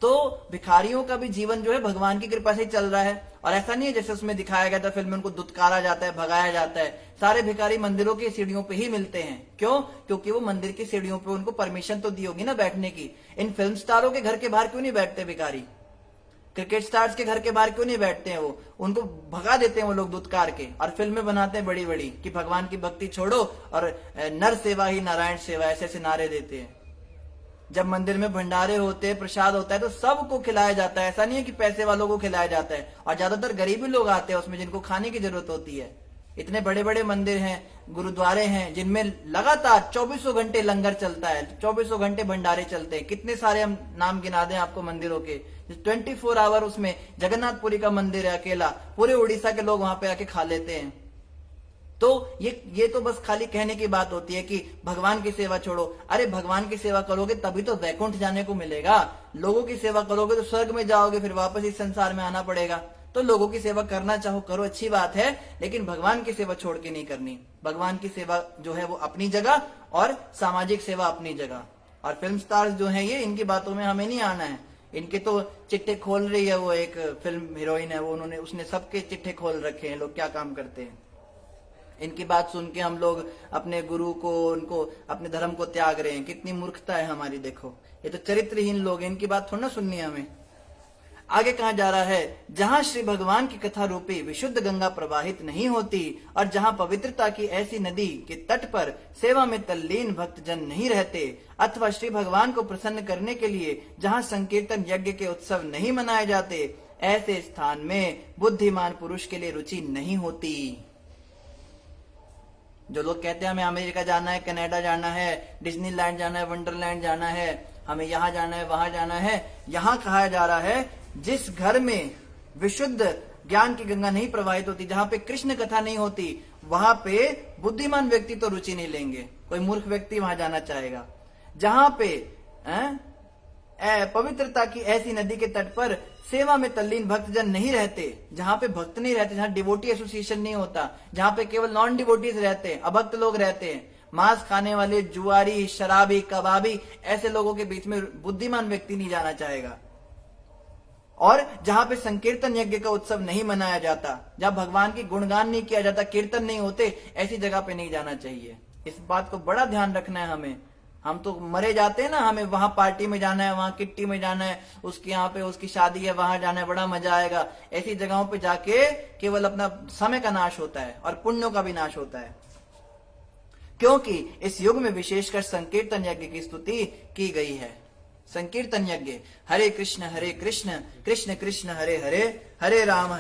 तो भिखारियों का भी जीवन जो है भगवान की कृपा से चल रहा है। और ऐसा नहीं है जैसे उसमें दिखाया गया था फिल्म में, उनको दुत्कारा जाता है, भगाया जाता है। सारे भिखारी मंदिरों की सीढ़ियों पे ही मिलते हैं। क्यों? क्योंकि वो मंदिर की सीढ़ियों पे उनको परमिशन तो दी होगी ना बैठने की। इन फिल्म स्टारों के घर के बाहर क्यों नहीं बैठते भिखारी? क्रिकेट स्टार्स के घर के बाहर क्यों नहीं बैठते हैं? वो उनको भगा देते हैं वो लोग दुत्कार के, और फिल्में बनाते हैं बड़ी बड़ी कि भगवान की भक्ति छोड़ो और नर सेवा ही नारायण सेवा, ऐसे ऐसे नारे देते हैं। जब मंदिर में भंडारे होते हैं, प्रसाद होता है, तो सबको खिलाया जाता है। ऐसा नहीं है कि पैसे वालों को खिलाया जाता है, और ज्यादातर गरीबी लोग आते हैं उसमें जिनको खाने की जरूरत होती है। इतने बड़े बड़े मंदिर हैं, गुरुद्वारे हैं, जिनमें लगातार 24 घंटे लंगर चलता है, 24 घंटे भंडारे चलते हैं। कितने सारे हम नाम गिना दें आपको मंदिरों के, 24 आवर उसमें जगन्नाथपुरी का मंदिर है अकेला, पूरे उड़ीसा के लोग वहां पे आके खा लेते हैं। तो ये तो बस खाली कहने की बात होती है कि भगवान की सेवा छोड़ो। अरे भगवान की सेवा करोगे तभी तो वैकुंठ जाने को मिलेगा। लोगों की सेवा करोगे तो स्वर्ग में जाओगे, फिर वापस इस संसार में आना पड़ेगा। तो लोगों की सेवा करना चाहो करो, अच्छी बात है, लेकिन भगवान की सेवा छोड़ के नहीं करनी। भगवान की सेवा जो है वो अपनी जगह, और सामाजिक सेवा अपनी जगह। और फिल्म स्टार्स जो है ये, इनकी बातों में हमें नहीं आना है। इनके तो चिट्ठे खोल रही है वो एक फिल्म हीरोइन है, वो उसने सबके चिट्ठे खोल रखे हैं, लोग क्या काम करते हैं। इनकी बात सुन के हम लोग अपने गुरु को, उनको, अपने धर्म को त्याग रहे हैं। कितनी मूर्खता है हमारी, देखो। ये तो चरित्रहीन लोग हैं, इनकी बात थोड़ा ना सुननी है हमें। आगे कहा जा रहा है, जहां श्री भगवान की कथा रूपी विशुद्ध गंगा प्रवाहित नहीं होती, और जहां पवित्रता की ऐसी नदी के तट पर सेवा में तल्लीन भक्त जन नहीं रहते, अथवा श्री भगवान को प्रसन्न करने के लिए जहां संकीर्तन यज्ञ के उत्सव नहीं मनाए जाते, ऐसे स्थान में बुद्धिमान पुरुष के लिए रुचि नहीं होती। जो लोग कहते हैं हमें अमेरिका जाना है, कनाडा जाना है, डिज्नीलैंड जाना है, वंडरलैंड जाना है, हमें यहां जाना है, वहां जाना है, यहां कहा जा रहा है जिस घर में विशुद्ध ज्ञान की गंगा नहीं प्रवाहित होती, जहां पे कृष्ण कथा नहीं होती, वहां पे बुद्धिमान व्यक्ति तो रुचि नहीं लेंगे, कोई मूर्ख व्यक्ति वहां जाना चाहेगा। जहां पे पवित्रता की ऐसी नदी के तट पर सेवा में तल्लीन भक्तजन नहीं रहते, जहां पे भक्त नहीं रहते, जहां डिवोटी एसोसिएशन नहीं होता, जहां पे केवल नॉन डिवोटीज रहते हैं, अभक्त लोग रहते हैं, मांस खाने वाले, जुआरी, शराबी, कबाबी, ऐसे लोगों के बीच में बुद्धिमान व्यक्ति नहीं जाना चाहेगा। और जहां पे संकीर्तन यज्ञ का उत्सव नहीं मनाया जाता, जहां भगवान की गुणगान नहीं किया जाता, कीर्तन नहीं होते, ऐसी जगह पे नहीं जाना चाहिए। इस बात को बड़ा ध्यान रखना है हमें। हम तो मरे जाते हैं ना, हमें वहां पार्टी में जाना है, वहां किट्टी में जाना है, उसके यहाँ पे उसकी शादी है, वहां जाना है, बड़ा मजा आएगा। ऐसी जगहों पे जाके केवल अपना समय का नाश होता है और पुण्यों का भी नाश होता है। क्योंकि इस युग में विशेषकर संकीर्तन यज्ञ की स्तुति की गई है। संकीर्तन यज्ञ, हरे कृष्ण कृष्ण कृष्ण हरे हरे, हरे राम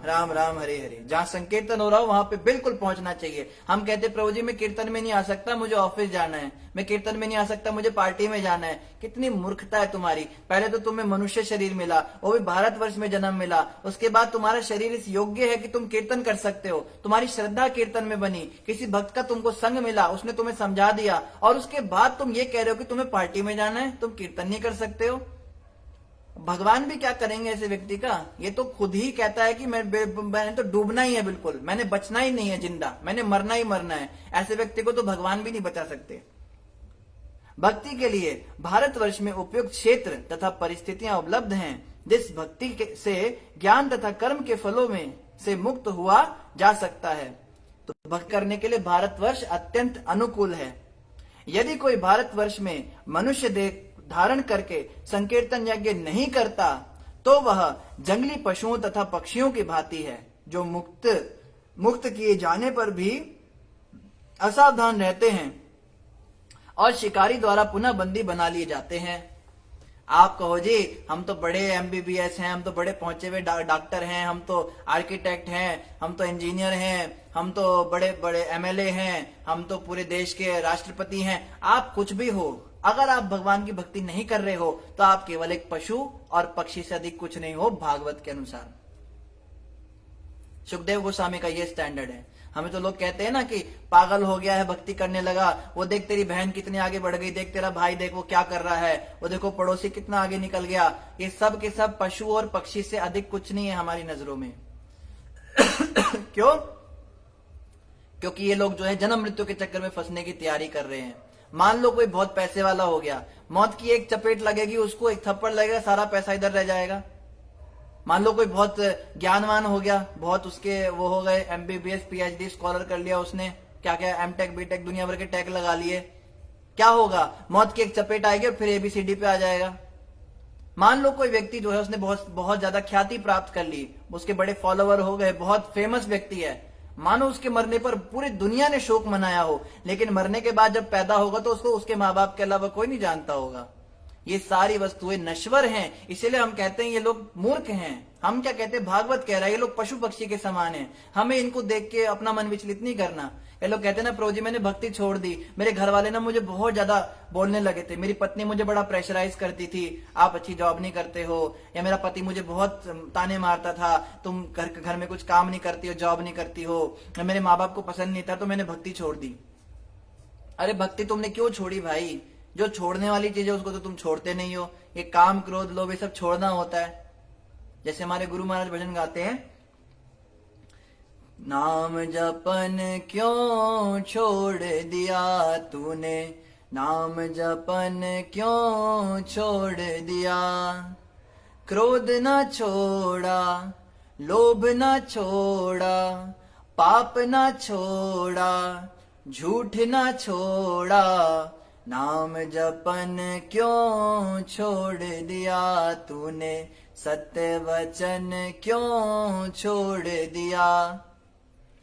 राम राम हरे हरे। जहां संकीर्तन हो रहा हो वहां पे बिल्कुल पहुंचना चाहिए। हम कहते प्रभु जी मैं कीर्तन में नहीं आ सकता, मुझे ऑफिस जाना है, मैं कीर्तन में नहीं आ सकता, मुझे पार्टी में जाना है। कितनी मूर्खता है तुम्हारी। पहले तो तुम्हें मनुष्य शरीर मिला, वो भी भारतवर्ष में जन्म मिला, उसके बाद तुम्हारा शरीर इस योग्य है कि तुम कीर्तन कर सकते हो, तुम्हारी श्रद्धा कीर्तन में बनी, किसी भक्त का तुमको संग मिला, उसने तुम्हें समझा दिया, और उसके बाद तुम ये कह रहे हो कि तुम्हें पार्टी में जाना है, तुम कीर्तन नहीं कर सकते हो। भगवान भी क्या करेंगे ऐसे व्यक्ति का। ये तो खुद ही कहता है कि मैंने तो डूबना ही है, बिल्कुल मैंने बचना ही नहीं है, जिंदा मैंने मरना ही मरना है। ऐसे व्यक्ति को तो भगवान भी नहीं बचा सकते। भक्ति के लिए भारतवर्ष में उपयुक्त क्षेत्र तथा परिस्थितियां उपलब्ध हैं, जिस भक्ति से ज्ञान तथा कर्म के फलों में से मुक्त हुआ जा सकता है। तो भक्ति करने के लिए भारतवर्ष अत्यंत अनुकूल है। यदि कोई भारतवर्ष में मनुष्य देह धारण करके संकीर्तन यज्ञ नहीं करता तो वह जंगली पशुओं तथा पक्षियों की भांति है, जो मुक्त किए जाने पर भी असावधान रहते हैं और शिकारी द्वारा पुनः बंदी बना लिए जाते हैं। आप कहो जी हम तो बड़े एमबीबीएस हैं, हम तो बड़े पहुंचे हुए डॉक्टर हैं, हम तो आर्किटेक्ट हैं, हम तो इंजीनियर हैं, हम तो बड़े बड़े एमएलए हैं, हम तो पूरे देश के राष्ट्रपति हैं। आप कुछ भी हो, अगर आप भगवान की भक्ति नहीं कर रहे हो तो आप केवल एक पशु और पक्षी से अधिक कुछ नहीं हो, भागवत के अनुसार। सुखदेव गोस्वामी का ये स्टैंडर्ड है। हमें तो लोग कहते हैं ना कि पागल हो गया है, भक्ति करने लगा, वो देख तेरी बहन कितनी आगे बढ़ गई, देख तेरा भाई देख वो क्या कर रहा है, वो देखो पड़ोसी कितना आगे निकल गया। ये सब के सब पशु और पक्षी से अधिक कुछ नहीं है हमारी नजरों में। क्यों? क्योंकि ये लोग जो है जन्म मृत्यु के चक्कर में फंसने की तैयारी कर रहे हैं। मान लो कोई बहुत पैसे वाला हो गया, मौत की एक चपेट लगेगी, उसको एक थप्पड़ लगेगा, सारा पैसा इधर रह जाएगा। मान लो कोई बहुत ज्ञानवान हो गया, बहुत उसके वो हो गए, एमबीबीएस पीएचडी स्कॉलर कर लिया उसने, क्या क्या एमटेक बीटेक दुनिया भर के टैग लगा लिए, क्या होगा? मौत की एक चपेट आएगी और फिर एबीसीडी पे आ जाएगा। मान लो कोई व्यक्ति जो है उसने बहुत ज्यादा ख्याति प्राप्त कर ली, उसके बड़े फॉलोवर हो गए, बहुत फेमस व्यक्ति है, मानो उसके मरने पर पूरी दुनिया ने शोक मनाया हो, लेकिन मरने के बाद जब पैदा होगा तो उसको उसके माँ बाप के अलावा कोई नहीं जानता होगा। ये सारी वस्तुएं नश्वर हैं, इसीलिए हम कहते हैं ये लोग मूर्ख हैं। हम क्या कहते हैं? भागवत कह रहा है ये लोग पशु पक्षी के समान हैं। हमें इनको देख के अपना मन विचलित नहीं करना। ये लोग कहते हैं ना प्रभु जी मैंने भक्ति छोड़ दी, मेरे घर वाले ना मुझे बहुत ज्यादा बोलने लगे थे, मेरी पत्नी मुझे बड़ा प्रेशराइज करती थी, आप अच्छी जॉब नहीं करते हो, या मेरा पति मुझे बहुत ताने मारता था, तुम घर में कुछ काम नहीं करती हो, जॉब नहीं करती हो, मेरे माँ बाप को पसंद नहीं था तो मैंने भक्ति छोड़ दी। अरे भक्ति तुमने क्यों छोड़ी भाई? जो छोड़ने वाली चीज है उसको तो तुम छोड़ते नहीं हो। ये काम क्रोध लोभ ये सब छोड़ना होता है। जैसे हमारे गुरु महाराज भजन गाते हैं, नाम जपन क्यों छोड़ दिया तूने, नाम जपन क्यों छोड़ दिया, क्रोध न छोड़ा, लोभ न छोड़ा, पाप न छोड़ा, झूठ न छोड़ा, नाम जपन क्यों छोड़ दिया तूने, सत्य वचन क्यों छोड़ दिया।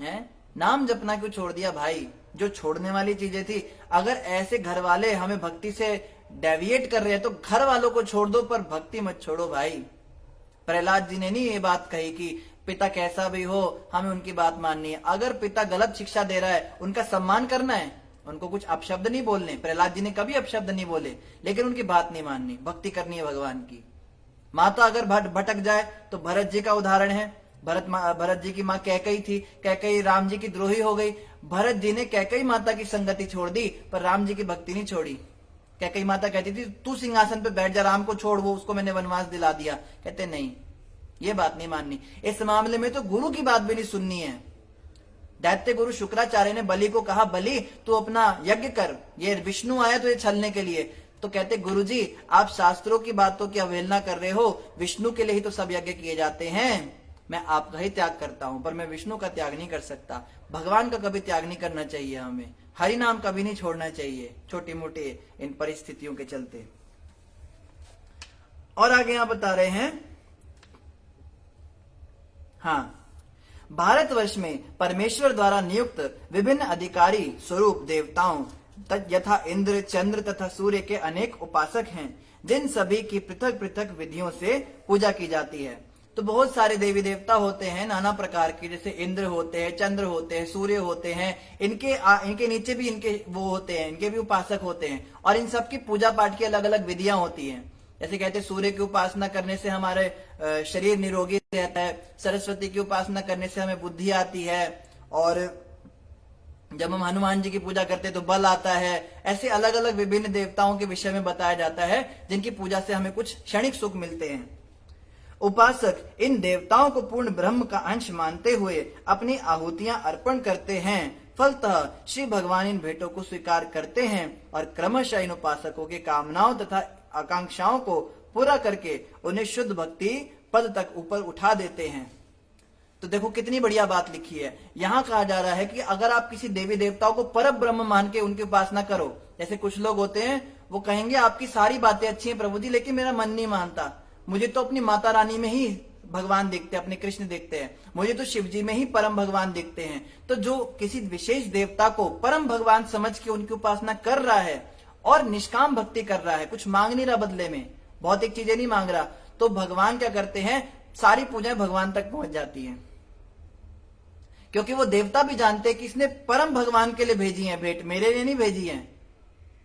है नाम जपना क्यों छोड़ दिया भाई? जो छोड़ने वाली चीजें थी, अगर ऐसे घर वाले हमें भक्ति से डेविएट कर रहे हैं तो घर वालों को छोड़ दो, पर भक्ति मत छोड़ो भाई। प्रहलाद जी ने नहीं ये बात कही कि पिता कैसा भी हो हमें उनकी बात माननी है। अगर पिता गलत शिक्षा दे रहा है उनका सम्मान करना है, उनको कुछ अपशब्द नहीं बोलने। प्रहलाद जी ने कभी अपशब्द नहीं बोले, लेकिन उनकी बात नहीं माननी, भक्ति करनी है भगवान की। माता अगर भटक जाए तो भरत जी का उदाहरण है। भरत जी की माँ कैकई थी, कैकई राम जी की द्रोही हो गई। भरत जी ने कैकई माता की संगति छोड़ दी पर राम जी की भक्ति नहीं छोड़ी। कैकई माता कहती थी तू सिंहासन पे बैठ जा, राम को छोड़, वो उसको मैंने वनवास दिला दिया। कहते नहीं, ये बात नहीं माननी। इस मामले में तो गुरु की बात भी नहीं सुननी है। दैत्य गुरु शुक्राचार्य ने बलि को कहा, बलि तू अपना यज्ञ कर, ये विष्णु आया तो ये छलने के लिए। तो कहते गुरु जी आप शास्त्रों की बातों की अवहेलना कर रहे हो, विष्णु के लिए ही तो सब यज्ञ किए जाते हैं। मैं आपका ही त्याग करता हूं, पर मैं विष्णु का त्याग नहीं कर सकता। भगवान का कभी त्याग नहीं करना चाहिए, हमें हरि नाम कभी नहीं छोड़ना चाहिए, छोटी मोटी इन परिस्थितियों के चलते। और आगे यहां बता रहे हैं, हाँ, भारतवर्ष में परमेश्वर द्वारा नियुक्त विभिन्न अधिकारी स्वरूप देवताओं यथा इंद्र, चंद्र तथा सूर्य के अनेक उपासक हैं, जिन सभी की पृथक पृथक विधियों से पूजा की जाती है। तो बहुत सारे देवी देवता होते हैं नाना प्रकार के, जैसे इंद्र होते हैं, चंद्र होते हैं, सूर्य होते हैं, इनके नीचे भी इनके वो होते हैं, इनके भी उपासक होते हैं, और इन सब की पूजा पाठ की अलग अलग विधियां होती हैं। जैसे कहते हैं सूर्य की उपासना करने से हमारे शरीर निरोगी रहता है, सरस्वती की उपासना करने से हमें बुद्धि आती है, और जब हम हनुमान जी की पूजा करते हैं तो बल आता है। ऐसे अलग अलग विभिन्न देवताओं के विषय में बताया जाता है, जिनकी पूजा से हमें कुछ क्षणिक सुख मिलते हैं। उपासक इन देवताओं को पूर्ण ब्रह्म का अंश मानते हुए अपनी आहुतियां अर्पण करते हैं। फलतः श्री भगवान इन भेंटों को स्वीकार करते हैं और क्रमशः इन उपासकों की कामनाओं तथा आकांक्षाओं को पूरा करके उन्हें शुद्ध भक्ति पद तक ऊपर उठा देते हैं। तो देखो कितनी बढ़िया बात लिखी है। यहाँ कहा जा रहा है कि अगर आप किसी देवी देवताओं को पर ब्रह्म मान के उनकी उपासना करो, जैसे कुछ लोग होते हैं वो कहेंगे आपकी सारी बातें अच्छी हैं प्रभु जी, लेकिन मेरा मन नहीं मानता, मुझे तो अपनी माता रानी में ही भगवान दिखते हैं, अपने कृष्ण दिखते हैं, मुझे तो शिव जी में ही परम भगवान दिखते हैं। तो जो किसी विशेष देवता को परम भगवान समझ के उनकी उपासना कर रहा है और निष्काम भक्ति कर रहा है, कुछ मांग नहीं रहा बदले में, भौतिक चीजें नहीं मांग रहा, तो भगवान क्या करते हैं, सारी पूजाएं भगवान तक पहुंच जाती हैं। क्योंकि वो देवता भी जानते हैं कि इसने परम भगवान के लिए भेजी है भेंट, मेरे लिए नहीं भेजी है।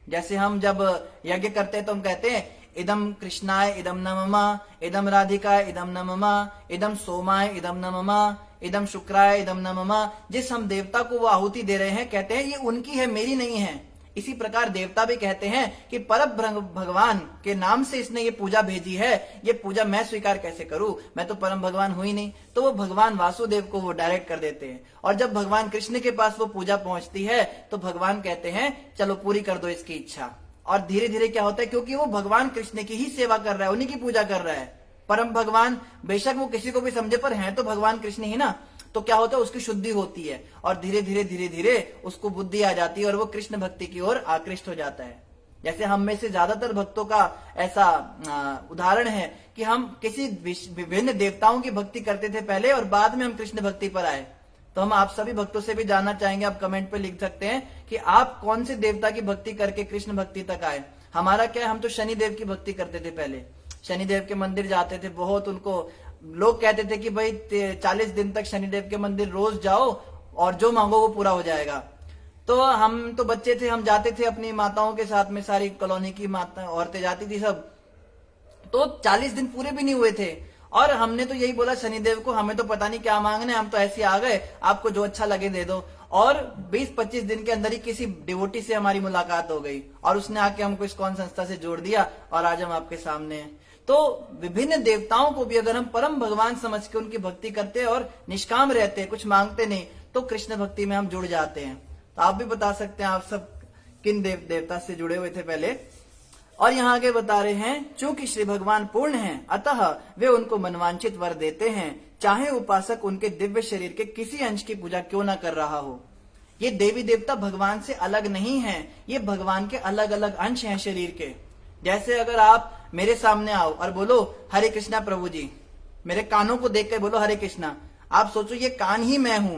जैसे हम जब यज्ञ करते हैं तो हम कहते हैं इदम कृष्णाय इदम न मम, इदम राधिकाय इदम न मम, इदम सोमाय इदम न मम, इदम शुक्राय इदम न मम। जिस हम देवता को वो आहुति दे रहे हैं, कहते हैं ये उनकी है, मेरी नहीं है। इसी प्रकार देवता भी कहते हैं कि परम भगवान के नाम से इसने ये पूजा भेजी है, ये पूजा मैं स्वीकार कैसे करूं, मैं तो परम भगवान हुई नहीं। तो वो भगवान वासुदेव को वो डायरेक्ट कर देते हैं, और जब भगवान कृष्ण के पास वो पूजा पहुंचती है तो भगवान कहते हैं चलो पूरी कर दो इसकी इच्छा। और धीरे धीरे क्या होता है, क्योंकि वो भगवान कृष्ण की ही सेवा कर रहा है, उन्हीं की पूजा कर रहा है। परम भगवान बेशक वो किसी को भी समझे, पर है तो भगवान कृष्ण ही ना। तो क्या होता है, उसकी शुद्धि होती है और धीरे धीरे उसको बुद्धि आ जाती है और वो कृष्ण भक्ति की ओर आकृष्ट हो जाता है। जैसे हम में से ज्यादातर भक्तों का ऐसा उदाहरण है कि हम किसी विभिन्न देवताओं की भक्ति करते थे पहले, और बाद में हम कृष्ण भक्ति पर आए। तो हम आप सभी भक्तों से भी जानना चाहेंगे, आप कमेंट पे लिख सकते हैं कि आप कौन से देवता की भक्ति करके कृष्ण भक्ति तक आए। हमारा क्या है, हम तो शनिदेव की भक्ति करते थे पहले, शनिदेव के मंदिर जाते थे बहुत। उनको लोग कहते थे कि भाई 40 दिन तक शनिदेव के मंदिर रोज जाओ और जो मांगो वो पूरा हो जाएगा। तो हम तो बच्चे थे, हम जाते थे अपनी माताओं के साथ में, सारी कॉलोनी की माता औरतें जाती थी सब। तो 40 दिन पूरे भी नहीं हुए थे और हमने तो यही बोला शनिदेव को, हमें तो पता नहीं क्या मांगने, हम तो ऐसे आ गए, आपको जो अच्छा लगे दे दो। और 20-25 दिन के अंदर ही किसी डिवोटी से हमारी मुलाकात हो गई और उसने आके हमको इस्कॉन संस्था से जोड़ दिया और आज हम आपके सामने हैं। तो विभिन्न देवताओं को भी अगर हम परम भगवान समझ के उनकी भक्ति करते हैं और निष्काम रहते हैं, कुछ मांगते नहीं, तो कृष्ण भक्ति में हम जुड़ जाते हैं। तो आप भी बता सकते हैं आप सब किन देवता से जुड़े हुए थे पहले। और यहाँ आगे बता रहे हैं, चूंकि श्री भगवान पूर्ण हैं, अतः वे उनको मनवांछित वर देते हैं, चाहे उपासक उनके दिव्य शरीर के किसी अंश की पूजा क्यों ना कर रहा हो। ये देवी देवता भगवान से अलग नहीं हैं, ये भगवान के अलग अलग अंश हैं शरीर के। जैसे अगर आप मेरे सामने आओ और बोलो हरे कृष्णा प्रभु जी, मेरे कानों को देख कर बोलो हरे कृष्णा, आप सोचो ये कान ही मैं हूं,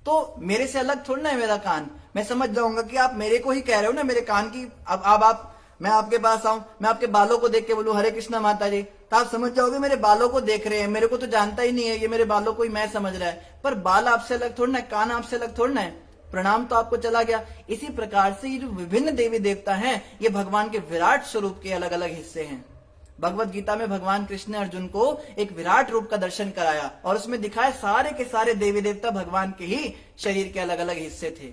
तो मेरे से अलग थोड़ा ना है मेरा कान। मैं समझ जाऊंगा कि आप मेरे को ही कह रहे हो ना, मेरे कान की। अब आप मैं आपके पास आऊं, मैं आपके बालों को देख के बोलूं हरे कृष्णा माता जी, तो आप समझ जाओगे मेरे बालों को देख रहे हैं, मेरे को तो जानता ही नहीं है, ये मेरे बालों को ही मैं समझ रहा है। पर बाल आपसे अलग थोड़ा ना है, कान आपसे अलग थोड़ा ना है, प्रणाम तो आपको चला गया। इसी प्रकार से ये जो विभिन्न देवी देवता हैं, ये भगवान के विराट स्वरूप के अलग अलग हिस्से हैं। भगवत गीता में भगवान कृष्ण ने अर्जुन को एक विराट रूप का दर्शन कराया और उसमें दिखाया सारे के सारे देवी देवता भगवान के ही शरीर के अलग अलग हिस्से थे।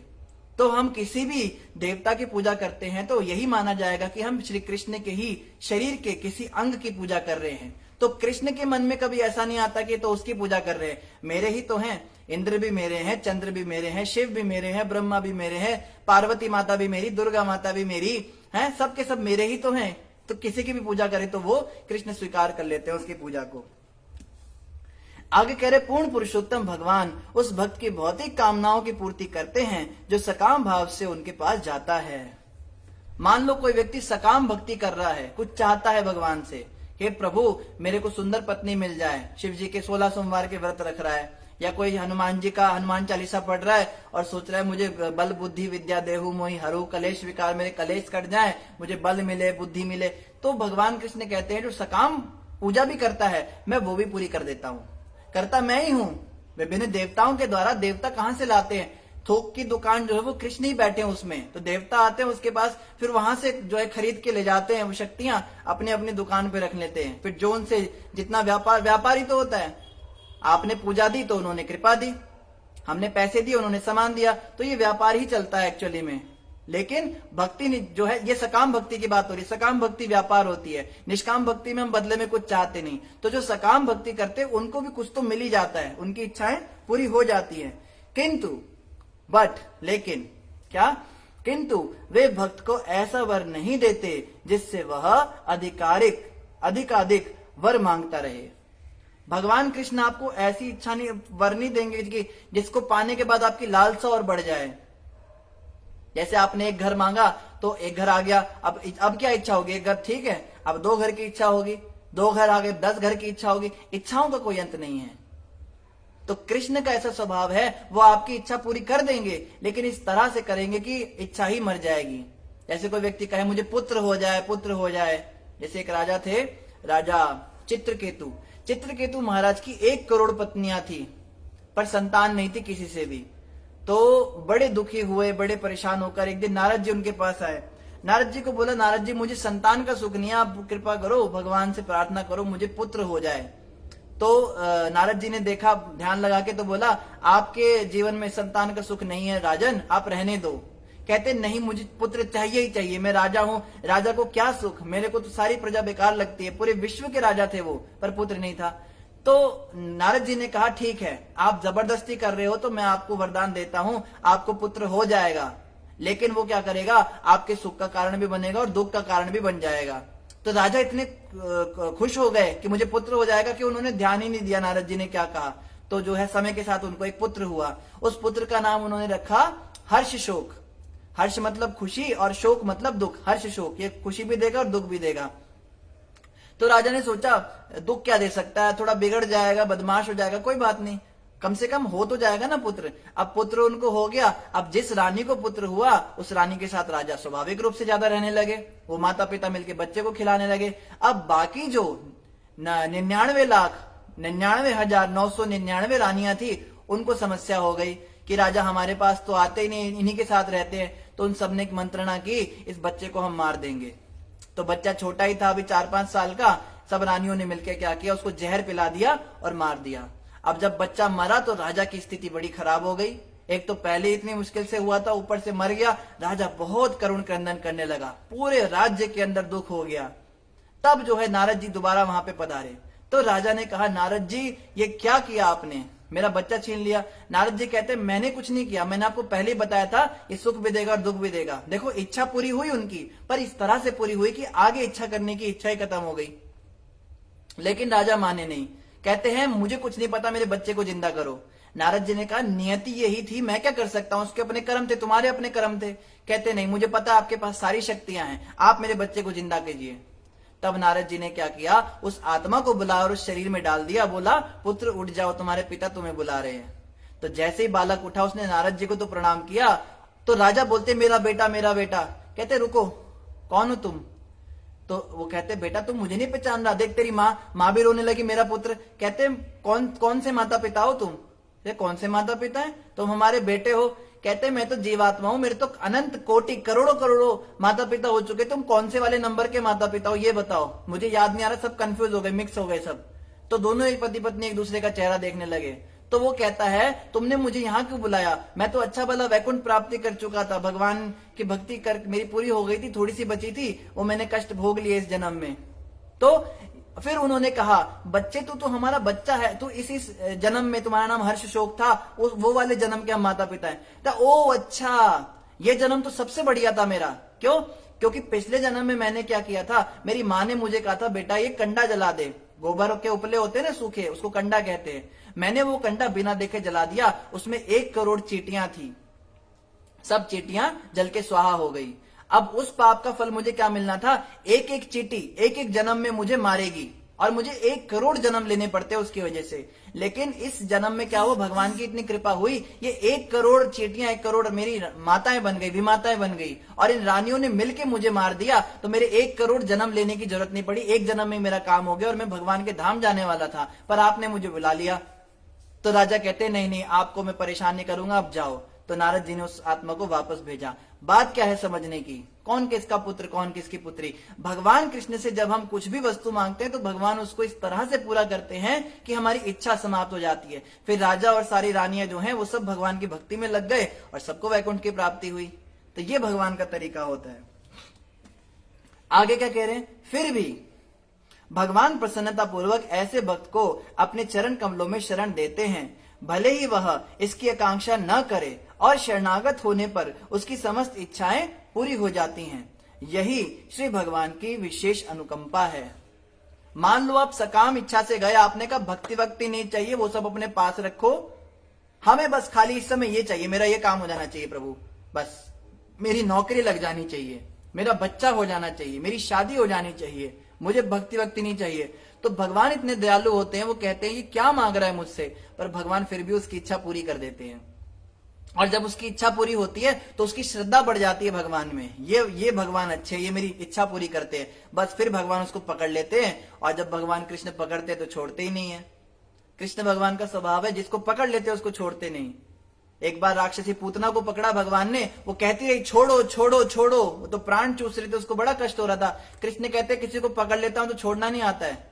तो हम किसी भी देवता की पूजा करते हैं तो यही माना जाएगा कि हम श्री कृष्ण के ही शरीर के किसी अंग की पूजा कर रहे हैं। तो कृष्ण के मन में कभी ऐसा नहीं आता कि तो उसकी पूजा कर रहे हैं, मेरे ही तो हैं, इंद्र भी मेरे हैं, चंद्र भी मेरे हैं, शिव भी मेरे हैं, ब्रह्मा भी मेरे हैं, पार्वती माता भी मेरी, दुर्गा माता भी मेरी है, सबके सब मेरे ही तो हैं। तो किसी की भी पूजा करे तो वो कृष्ण स्वीकार कर लेते हैं उसकी पूजा को। आगे कह रहे, पूर्ण पुरुषोत्तम भगवान उस भक्त की भौतिक कामनाओं की पूर्ति करते हैं जो सकाम भाव से उनके पास जाता है। मान लो कोई व्यक्ति सकाम भक्ति कर रहा है, कुछ चाहता है भगवान से, हे प्रभु मेरे को सुंदर पत्नी मिल जाए, शिव जी के 16 सोमवार के व्रत रख रहा है, या कोई हनुमान जी का हनुमान चालीसा पढ़ रहा है और सोच रहा है मुझे बल बुद्धि विद्या देहु मोहि हरु कलेश विकार, मेरे कलेश कट जाए, मुझे बल मिले बुद्धि मिले। तो भगवान कृष्ण कहते हैं जो सकाम पूजा भी करता है मैं वो भी पूरी कर देता हूँ, करता मैं ही हूँ। विभिन्न देवताओं के द्वारा, देवता कहाँ से लाते हैं, थोक की दुकान जो है वो कृष्ण ही बैठे हैं उसमें, तो देवता आते हैं उसके पास, फिर वहां से जो है खरीद के ले जाते हैं वो शक्तियां अपने अपनी दुकान पे रख लेते हैं। फिर जो उनसे जितना व्यापार, व्यापारी तो होता है, आपने पूजा दी तो उन्होंने कृपा दी, हमने पैसे दिए उन्होंने सामान दिया, तो ये व्यापार ही चलता है एक्चुअली में। लेकिन भक्ति जो है ये सकाम भक्ति की बात हो रही है, सकाम भक्ति व्यापार होती है, निष्काम भक्ति में हम बदले में कुछ चाहते नहीं। तो जो सकाम भक्ति करते हैं उनको भी कुछ तो मिल ही जाता है, उनकी इच्छाएं पूरी हो जाती है। किंतु लेकिन क्या, किंतु वे भक्त को ऐसा वर नहीं देते जिससे वह अधिकाधिक वर मांगता रहे। भगवान कृष्ण आपको ऐसी इच्छा नहीं, वर नहीं देंगे कि जिसको पाने के बाद आपकी लालसा और बढ़ जाए। जैसे आपने एक घर मांगा तो एक घर आ गया, अब क्या इच्छा होगी, एक घर ठीक है, अब 2 घर की इच्छा होगी, 2 घर आ गए, 10 घर की इच्छा होगी। इच्छाओं का कोई अंत नहीं है। तो कृष्ण का ऐसा स्वभाव है, वो आपकी इच्छा पूरी कर देंगे, लेकिन इस तरह से करेंगे कि इच्छा ही मर जाएगी। जैसे कोई व्यक्ति कहे मुझे पुत्र हो जाए, पुत्र हो जाए। जैसे एक राजा थे, राजा चित्रकेतु महाराज की 1 करोड़ पत्नियां थी, पर संतान नहीं थी किसी से भी। तो बड़े दुखी हुए, बड़े परेशान होकर एक दिन नारद जी उनके पास आए। नारद जी को बोला, नारद जी मुझे संतान का सुख नहीं है, आप कृपा करो, भगवान से प्रार्थना करो मुझे पुत्र हो जाए। तो नारद जी ने देखा, ध्यान लगा के तो बोला, आपके जीवन में संतान का सुख नहीं है राजन, आप रहने दो। कहते नहीं, मुझे पुत्र चाहिए ही चाहिए, मैं राजा हूं, राजा को क्या सुख, मेरे को तो सारी प्रजा बेकार लगती है, पूरे विश्व के राजा थे वो, पर पुत्र नहीं था। तो नारद जी ने कहा ठीक है, आप जबरदस्ती कर रहे हो तो मैं आपको वरदान देता हूं, आपको पुत्र हो जाएगा, लेकिन वो क्या करेगा, आपके सुख का कारण भी बनेगा और दुख का कारण भी बन जाएगा। तो राजा इतने खुश हो गए कि मुझे पुत्र हो जाएगा कि उन्होंने ध्यान ही नहीं दिया नारद जी ने क्या कहा। तो जो है समय के साथ उनको एक पुत्र हुआ। उस पुत्र का नाम उन्होंने रखा हर्ष शोक। हर्ष मतलब खुशी और शोक मतलब दुख। हर्ष शोक, ये खुशी भी देगा और दुख भी देगा। तो राजा ने सोचा दुख क्या दे सकता है, थोड़ा बिगड़ जाएगा, बदमाश हो जाएगा, कोई बात नहीं, कम से कम हो तो जाएगा ना पुत्र। अब पुत्र उनको हो गया। अब जिस रानी को पुत्र हुआ उस रानी के साथ राजा स्वाभाविक रूप से ज्यादा रहने लगे, वो माता पिता मिलके बच्चे को खिलाने लगे। अब बाकी जो 99,999 रानियां थी, उनको समस्या हो गई कि राजा हमारे पास तो आते ही नहीं, इन्हीं के साथ रहते हैं। तो उन सबने एक मंत्रणा की, इस बच्चे को हम मार देंगे। तो बच्चा छोटा ही था, अभी 4-5 साल का। सब रानियों ने मिलकर क्या किया, उसको जहर पिला दिया और मार दिया। अब जब बच्चा मरा तो राजा की स्थिति बड़ी खराब हो गई। एक तो पहले इतनी मुश्किल से हुआ था, ऊपर से मर गया। राजा बहुत करुण क्रंदन करने लगा, पूरे राज्य के अंदर दुख हो गया। तब जो है नारद जी दोबारा वहां पे पधारे। तो राजा ने कहा, नारद जी ये क्या किया आपने, मेरा बच्चा छीन लिया। नारद जी कहते मैंने कुछ नहीं किया, मैंने आपको पहले ही बताया था ये सुख भी देगा और दुख भी देगा। देखो इच्छा पूरी हुई उनकी, पर इस तरह से पूरी हुई कि आगे इच्छा करने की इच्छा ही खत्म हो गई। लेकिन राजा माने नहीं, कहते हैं मुझे कुछ नहीं पता, मेरे बच्चे को जिंदा करो। नारद जी ने कहा नियति यही थी, मैं क्या कर सकता हूं, उसके अपने कर्म थे, तुम्हारे अपने कर्म थे। कहते नहीं, मुझे पता आपके पास सारी शक्तियां हैं, आप मेरे बच्चे को जिंदा कीजिए। तब नारद जी ने क्या किया, उस आत्मा को बुलाया और उस शरीर में डाल दिया। बोला पुत्र उठ जाओ, तुम्हारे पिता तुम्हें बुला रहे हैं। तो जैसे ही बालक उठा, उसने नारद जी को तो प्रणाम किया। तो राजा बोलते मेरा बेटा मेरा बेटा। कहते रुको, कौन हो तुम। तो वो कहते बेटा तुम मुझे नहीं पहचान रहा, देख तेरी माँ भी रोने लगी, मेरा पुत्र। कहते कौन से माता पिता हो तुम। कौन से माता पिता है, तुम हमारे बेटे हो। कहते मैं तो जीवात्मा हूं, मेरे तो अनंत कोटि करोड़ों माता पिता हो चुके, तुम कौन से वाले नंबर के माता पिता हो ये बताओ, मुझे याद नहीं आ रहा, सब कंफ्यूज हो गए, मिक्स हो गए सब। तो दोनों एक पति पत्नी एक दूसरे का चेहरा देखने लगे। तो वो कहता है तुमने मुझे यहाँ क्यों बुलाया, मैं तो अच्छा भला वैकुंठ प्राप्ति कर चुका था, भगवान की भक्ति कर मेरी पूरी हो गई थी, थोड़ी सी बची थी, वो मैंने कष्ट भोग लिए इस जन्म में। तो फिर उन्होंने कहा बच्चे तू तो हमारा बच्चा है, तू इसी जन्म में तुम्हारा नाम हर्ष शोक था, वो वाले जन्म के हम माता पिता हैं। ओ अच्छा, ये जन्म तो सबसे बढ़िया था मेरा। क्यों, क्योंकि पिछले जन्म में मैंने क्या किया था, मेरी माँ ने मुझे कहा था बेटा ये कंडा जला दे, गोबर के उपले होते हैं ना सूखे, उसको कंडा कहते हैं। मैंने वो कंडा बिना देखे जला दिया, उसमें 1 करोड़ चींटियां थी, सब चींटियां जल के स्वाहा हो गई। अब उस पाप का फल मुझे क्या मिलना था, एक एक चींटी एक एक जन्म में मुझे मारेगी, और मुझे 1 करोड़ जन्म लेने पड़ते हैं उसकी वजह से। लेकिन इस जन्म में क्या हुआ, भगवान की इतनी कृपा हुई, ये 1 करोड़ चींटियां 1 करोड़ मेरी माताएं बन गई, विमाताएं बन गई, और इन रानियों ने मिलकर मुझे मार दिया, तो मेरे 1 करोड़ जन्म लेने की जरूरत नहीं पड़ी, 1 जन्म में मेरा काम हो गया और मैं भगवान के धाम जाने वाला था, पर आपने मुझे बुला लिया। तो राजा कहते नहीं नहीं, आपको मैं परेशान नहीं करूंगा, आप जाओ। तो नारद जी ने उस आत्मा को वापस भेजा। बात क्या है समझने की, कौन किसका पुत्र, कौन किसकी पुत्री। भगवान कृष्ण से जब हम कुछ भी वस्तु मांगते हैं तो भगवान उसको इस तरह से पूरा करते हैं कि हमारी इच्छा समाप्त हो जाती है। फिर राजा और सारी रानियां जो हैं वो सब भगवान की भक्ति में लग गए और सबको वैकुंठ की प्राप्ति हुई। तो ये भगवान का तरीका होता है। आगे क्या कह रहे हैं, फिर भी भगवान प्रसन्नता पूर्वक ऐसे भक्त को अपने चरण कमलों में शरण देते हैं, भले ही वह इसकी आकांक्षा न करे, और शरणागत होने पर उसकी समस्त इच्छाएं पूरी हो जाती हैं। यही श्री भगवान की विशेष अनुकंपा है। मान लो आप सकाम इच्छा से गए, आपने कहा भक्ति वक्ति नहीं चाहिए, वो सब अपने पास रखो, हमें बस खाली इस समय ये चाहिए, मेरा ये काम हो जाना चाहिए प्रभु, बस मेरी नौकरी लग जानी चाहिए, मेरा बच्चा हो जाना चाहिए, मेरी शादी हो जानी चाहिए, मुझे भक्ति वक्ति नहीं चाहिए। तो भगवान इतने दयालु होते हैं, वो कहते हैं ये क्या मांग रहा है मुझसे, पर भगवान फिर भी उसकी इच्छा पूरी कर देते हैं। और जब उसकी इच्छा पूरी होती है तो उसकी श्रद्धा बढ़ जाती है भगवान में, ये भगवान अच्छे, ये मेरी इच्छा पूरी करते हैं, बस फिर भगवान उसको पकड़ लेते हैं। और जब भगवान कृष्ण पकड़ते हैं तो छोड़ते ही नहीं है। कृष्ण भगवान का स्वभाव है, जिसको पकड़ लेते हैं उसको छोड़ते नहीं। एक बार राक्षसी पूतना को पकड़ा भगवान ने, वो कहती रही छोड़ो छोड़ो छोड़ो, वो तो प्राण चूस रहे थे, उसको बड़ा कष्ट हो रहा था। कृष्ण कहते किसी को पकड़ लेता हूं तो छोड़ना नहीं आता है।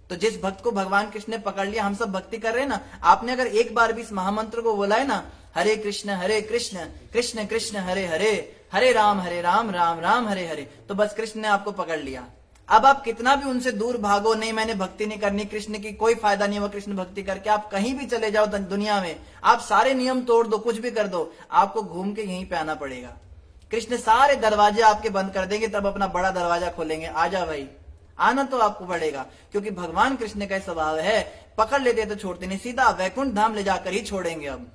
तो जिस भक्त को भगवान कृष्ण ने पकड़ लिया, हम सब भक्ति कर रहे हैं ना, आपने अगर एक बार भी इस महामंत्र को बोला है ना, हरे कृष्ण कृष्ण कृष्ण हरे हरे, हरे राम राम राम हरे हरे, तो बस कृष्ण ने आपको पकड़ लिया। अब आप कितना भी उनसे दूर भागो, नहीं मैंने भक्ति नहीं करनी, कृष्ण की कोई फायदा नहीं हुआ कृष्ण भक्ति करके, आप कहीं भी चले जाओ दुनिया में, आप सारे नियम तोड़ दो, कुछ भी कर दो, आपको घूम के यहीं पे आना पड़ेगा। कृष्ण सारे दरवाजे आपके बंद कर देंगे, तब अपना बड़ा दरवाजा खोलेंगे, आजा भाई, आना तो आपको पड़ेगा। क्योंकि भगवान कृष्ण का स्वभाव है, पकड़ लेते तो छोड़ते नहीं, सीधा वैकुंठ धाम ले जाकर ही छोड़ेंगे। अब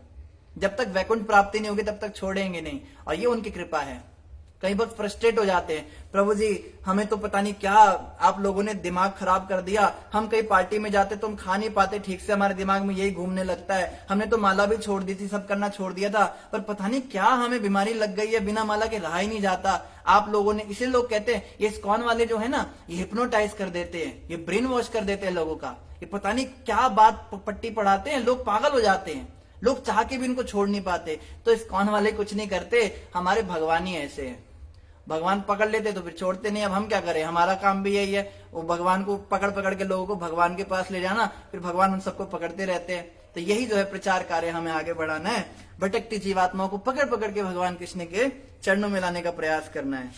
जब तक वैकुंठ प्राप्ति नहीं होगी तब तक छोड़ेंगे नहीं, और ये उनकी कृपा है। कई वक्त फ्रस्ट्रेट हो जाते हैं, प्रभु जी हमें तो पता नहीं क्या आप लोगों ने दिमाग खराब कर दिया, हम कई पार्टी में जाते तो हम खा नहीं पाते ठीक से, हमारे दिमाग में यही घूमने लगता है, हमने तो माला भी छोड़ दी थी, सब करना छोड़ दिया था, पर पता नहीं क्या हमें बीमारी लग गई है, बिना माला के रहा ही नहीं जाता। आप लोगों ने, इसे लोग कहते हैं ये इस्कॉन वाले जो है ना, ये हिप्नोटाइज कर देते हैं, ये ब्रेन वॉश कर देते हैं लोगों का, ये पता नहीं क्या बात पट्टी पढ़ाते हैं, लोग पागल हो जाते हैं, लोग चाह के भी इनको छोड़ नहीं पाते। तो इस्कॉन वाले कुछ नहीं करते, हमारे भगवान ही ऐसे है, भगवान पकड़ लेते तो फिर छोड़ते नहीं। अब हम क्या करें, हमारा काम भी यही है, वो भगवान को पकड़ पकड़ के लोगों को भगवान के पास ले जाना, फिर भगवान उन सबको पकड़ते रहते हैं। तो यही जो है प्रचार कार्य हमें आगे बढ़ाना है, भटकती जीवात्माओं को पकड़ पकड़ के भगवान कृष्ण के चरणों में लाने का प्रयास करना है।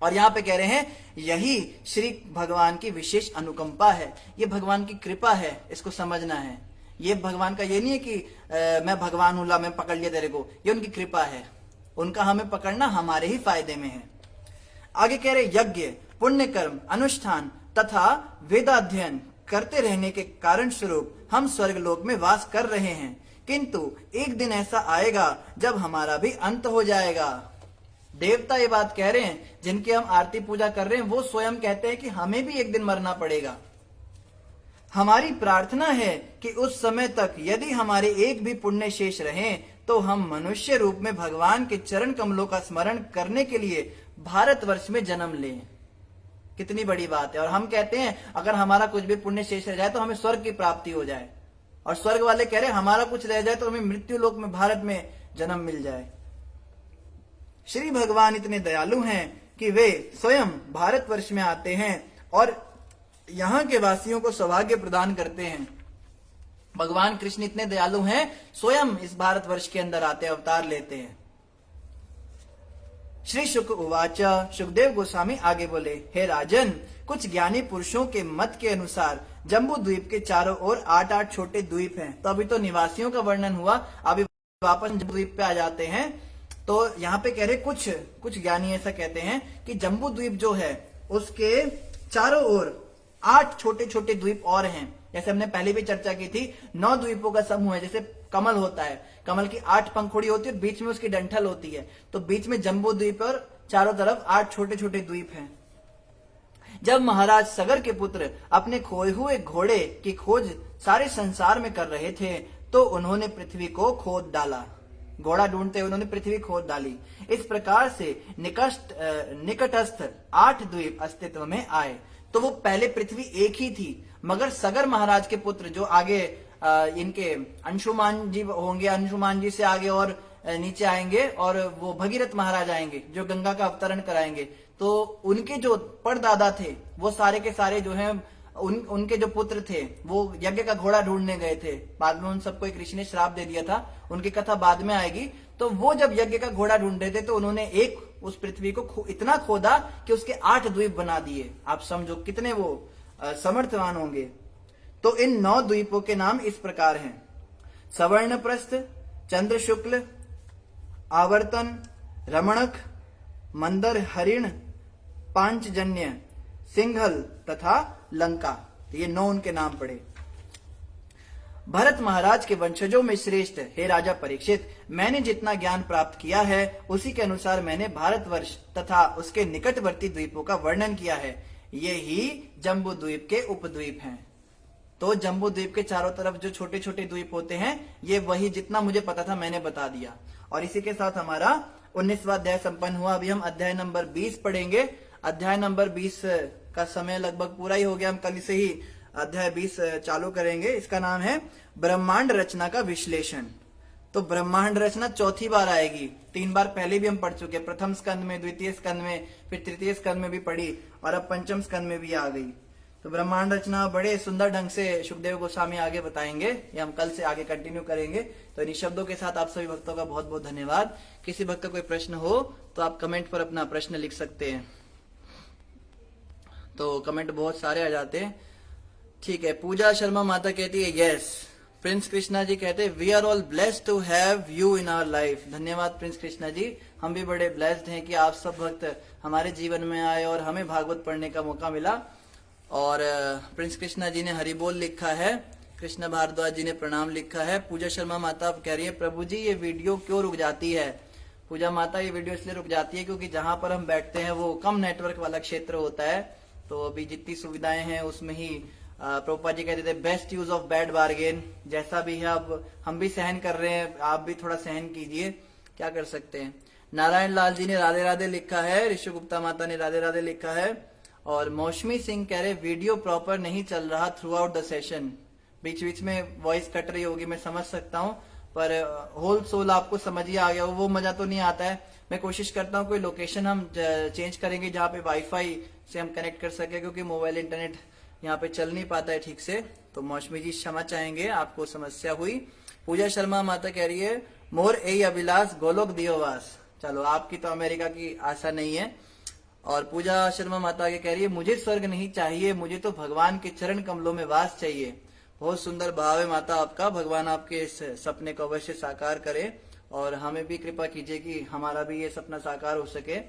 और यहाँ पे कह रहे हैं यही श्री भगवान की विशेष अनुकंपा है, ये भगवान की कृपा है, इसको समझना है। ये भगवान का ये नहीं है कि मैं भगवान हूं ला मैं पकड़ लिया तेरे को, ये उनकी कृपा है, उनका हमें पकड़ना हमारे ही फायदे में है। आगे कह रहे यज्ञ, पुण्य कर्म, अनुष्ठान तथा वेदाध्ययन करते रहने के कारण स्वरूप हम स्वर्ग लोक में वास कर रहे हैं, किंतु एक दिन ऐसा आएगा जब हमारा भी अंत हो जाएगा। देवता ये बात कह रहे हैं, जिनकी हम आरती पूजा कर रहे हैं, वो स्वयं कहते हैं कि हमें भी एक दिन मरना पड़ेगा। हमारी प्रार्थना है कि उस समय तक यदि हमारे एक भी पुण्य शेष रहे तो हम मनुष्य रूप में भगवान के चरण कमलों का स्मरण करने के लिए भारतवर्ष में जन्म लें। कितनी बड़ी बात है। और हम कहते हैं अगर हमारा कुछ भी पुण्य शेष रह जाए तो हमें स्वर्ग की प्राप्ति हो जाए, और स्वर्ग वाले कह रहे हैं हमारा कुछ रह जाए तो हमें मृत्यु लोक में भारत में जन्म मिल जाए। श्री भगवान इतने दयालु हैं कि वे स्वयं भारतवर्ष में आते हैं और यहाँ के वासियों को सौभाग्य प्रदान करते हैं। भगवान कृष्ण इतने दयालु हैं, स्वयं इस भारतवर्ष के अंदर आते अवतार लेते हैं। श्री शुक उवाच, सुखदेव गोस्वामी आगे बोले, हे राजन, कुछ ज्ञानी पुरुषों के मत के अनुसार जम्बू द्वीप के चारों ओर 8-8 छोटे द्वीप हैं। तो अभी तो निवासियों का वर्णन हुआ, अभी वापस जम्बू द्वीप पे आ जाते हैं। तो यहाँ पे कह रहे कुछ ज्ञानी ऐसा कहते हैं कि जम्बू द्वीप जो है उसके चारों ओर 8 छोटे छोटे द्वीप और हैं। जैसे हमने पहले भी चर्चा की थी, 9 द्वीपों का समूह है। जैसे कमल होता है, कमल की 8 पंखुड़ी होती है, बीच में उसकी डंठल होती है, तो बीच में जम्बू द्वीप और चारों तरफ 8 छोटे छोटे द्वीप हैं। जब महाराज सगर के पुत्र अपने खोए हुए घोड़े की खोज सारे संसार में कर रहे थे तो उन्होंने पृथ्वी को खोद डाला। घोड़ा ढूंढते उन्होंने पृथ्वी खोद डाली। इस प्रकार से निकटस्थ 8 द्वीप अस्तित्व में आए। तो वो पहले पृथ्वी एक ही थी, मगर सगर महाराज के पुत्र जो आगे इनके अंशुमान जी होंगे, अंशुमान जी से आगे और नीचे आएंगे, और वो भगीरथ महाराज आएंगे जो गंगा का अवतरण कराएंगे। तो उनके जो परदादा थे वो सारे के सारे जो हैं उनके जो पुत्र थे वो यज्ञ का घोड़ा ढूंढने गए थे। बाद में उन सबको एक ऋषि ने श्राप दे दिया था, उनकी कथा बाद में आएगी। तो वो जब यज्ञ का घोड़ा ढूंढ रहे थे तो उन्होंने एक उस पृथ्वी को इतना खोदा कि उसके 8 द्वीप बना दिए। आप समझो कितने वो समर्थवान होंगे। तो इन 9 द्वीपों के नाम इस प्रकार हैं: सवर्णप्रस्थ, चंद्र शुक्ल, आवर्तन, रमणक, मंदर हरिण, पांचजन्य, सिंघल तथा लंका। तो ये 9 उनके नाम पड़े। भरत महाराज के वंशजों में श्रेष्ठ हे राजा परीक्षित, मैंने जितना ज्ञान प्राप्त किया है उसी के अनुसार मैंने भारतवर्ष तथा उसके निकटवर्ती द्वीपों का वर्णन किया है। ये ही जम्बू द्वीप के उपद्वीप हैं। तो जम्बू द्वीप के चारों तरफ जो छोटे छोटे द्वीप होते हैं, ये वही जितना मुझे पता था मैंने बता दिया। और इसी के साथ हमारा 19वां अध्याय संपन्न हुआ। अभी हम अध्याय नंबर 20 पढ़ेंगे। अध्याय नंबर 20 का समय लगभग पूरा ही हो गया। हम कल से ही अध्याय 20 चालू करेंगे। इसका नाम है ब्रह्मांड रचना का विश्लेषण। तो ब्रह्मांड रचना चौथी बार आएगी। 3 बार पहले भी हम पढ़ चुके, प्रथम स्कंद में, द्वितीय स्कंद में, फिर तृतीय स्कंद में भी पढ़ी, और अब पंचम स्कंद में भी आ गई। तो ब्रह्मांड रचना बड़े सुंदर ढंग से सुखदेव गोस्वामी आगे बताएंगे। ये हम कल से आगे कंटिन्यू करेंगे। तो इन शब्दों के साथ आप सभी भक्तों का बहुत बहुत धन्यवाद। किसी भक्त का कोई प्रश्न हो तो आप कमेंट पर अपना प्रश्न लिख सकते हैं। तो कमेंट बहुत सारे आ जाते हैं। ठीक है, पूजा शर्मा माता कहती है यस। प्रिंस कृष्णा जी कहते हैं we are all blessed to have you in our life. धन्यवाद प्रिंस कृष्णा जी, हम भी बड़े ब्लेस्ड हैं कि आप सब भक्त हमारे जीवन में आए और हमें भागवत पढ़ने का मौका मिला। और प्रिंस कृष्णा जी ने हरि बोल लिखा है, कृष्ण भारद्वाज जी ने प्रणाम लिखा है। पूजा शर्मा माता आप कह रही है प्रभु जी ये वीडियो क्यों रुक जाती है। पूजा माता ये वीडियो इसलिए रुक जाती है क्योंकि जहां पर हम बैठते हैं वो कम नेटवर्क वाला क्षेत्र होता है। तो अभी जितनी सुविधाएं हैं उसमें ही प्रभुपाद जी कहते थे best use of bad bargain. जैसा भी है अब हम भी सहन कर रहे हैं, आप भी थोड़ा सहन कीजिए, क्या कर सकते हैं। नारायण लाल जी ने राधे राधे लिखा है, ऋषि गुप्ता माता ने राधे राधे लिखा है। और मौसमी सिंह कह रहे वीडियो प्रॉपर नहीं चल रहा थ्रू आउट द सेशन। बीच बीच में वॉइस कट रही होगी, मैं समझ सकता हूँ, पर होल सोल आपको समझ ही आ गया। वो मजा तो नहीं आता है। मैं कोशिश करता हूँ कोई लोकेशन हम चेंज करेंगे जहाँ पे वाईफाई से हम कनेक्ट कर सके, क्योंकि मोबाइल इंटरनेट यहाँ पे चल नहीं पाता है ठीक से। तो मौसमी जी क्षमा चाहेंगे, आपको समस्या हुई। पूजा शर्मा माता कह रही है मोर ए अभिलाष गोलोक दियोवास। चलो आपकी तो अमेरिका की आशा नहीं है। और पूजा शर्मा माता आगे कह रही है मुझे स्वर्ग नहीं चाहिए, मुझे तो भगवान के चरण कमलों में वास चाहिए। बहुत सुंदर भाव है माता आपका। भगवान आपके इस सपने को अवश्य साकार करे और हमें भी कृपा कीजिए कि हमारा भी ये सपना साकार हो सके।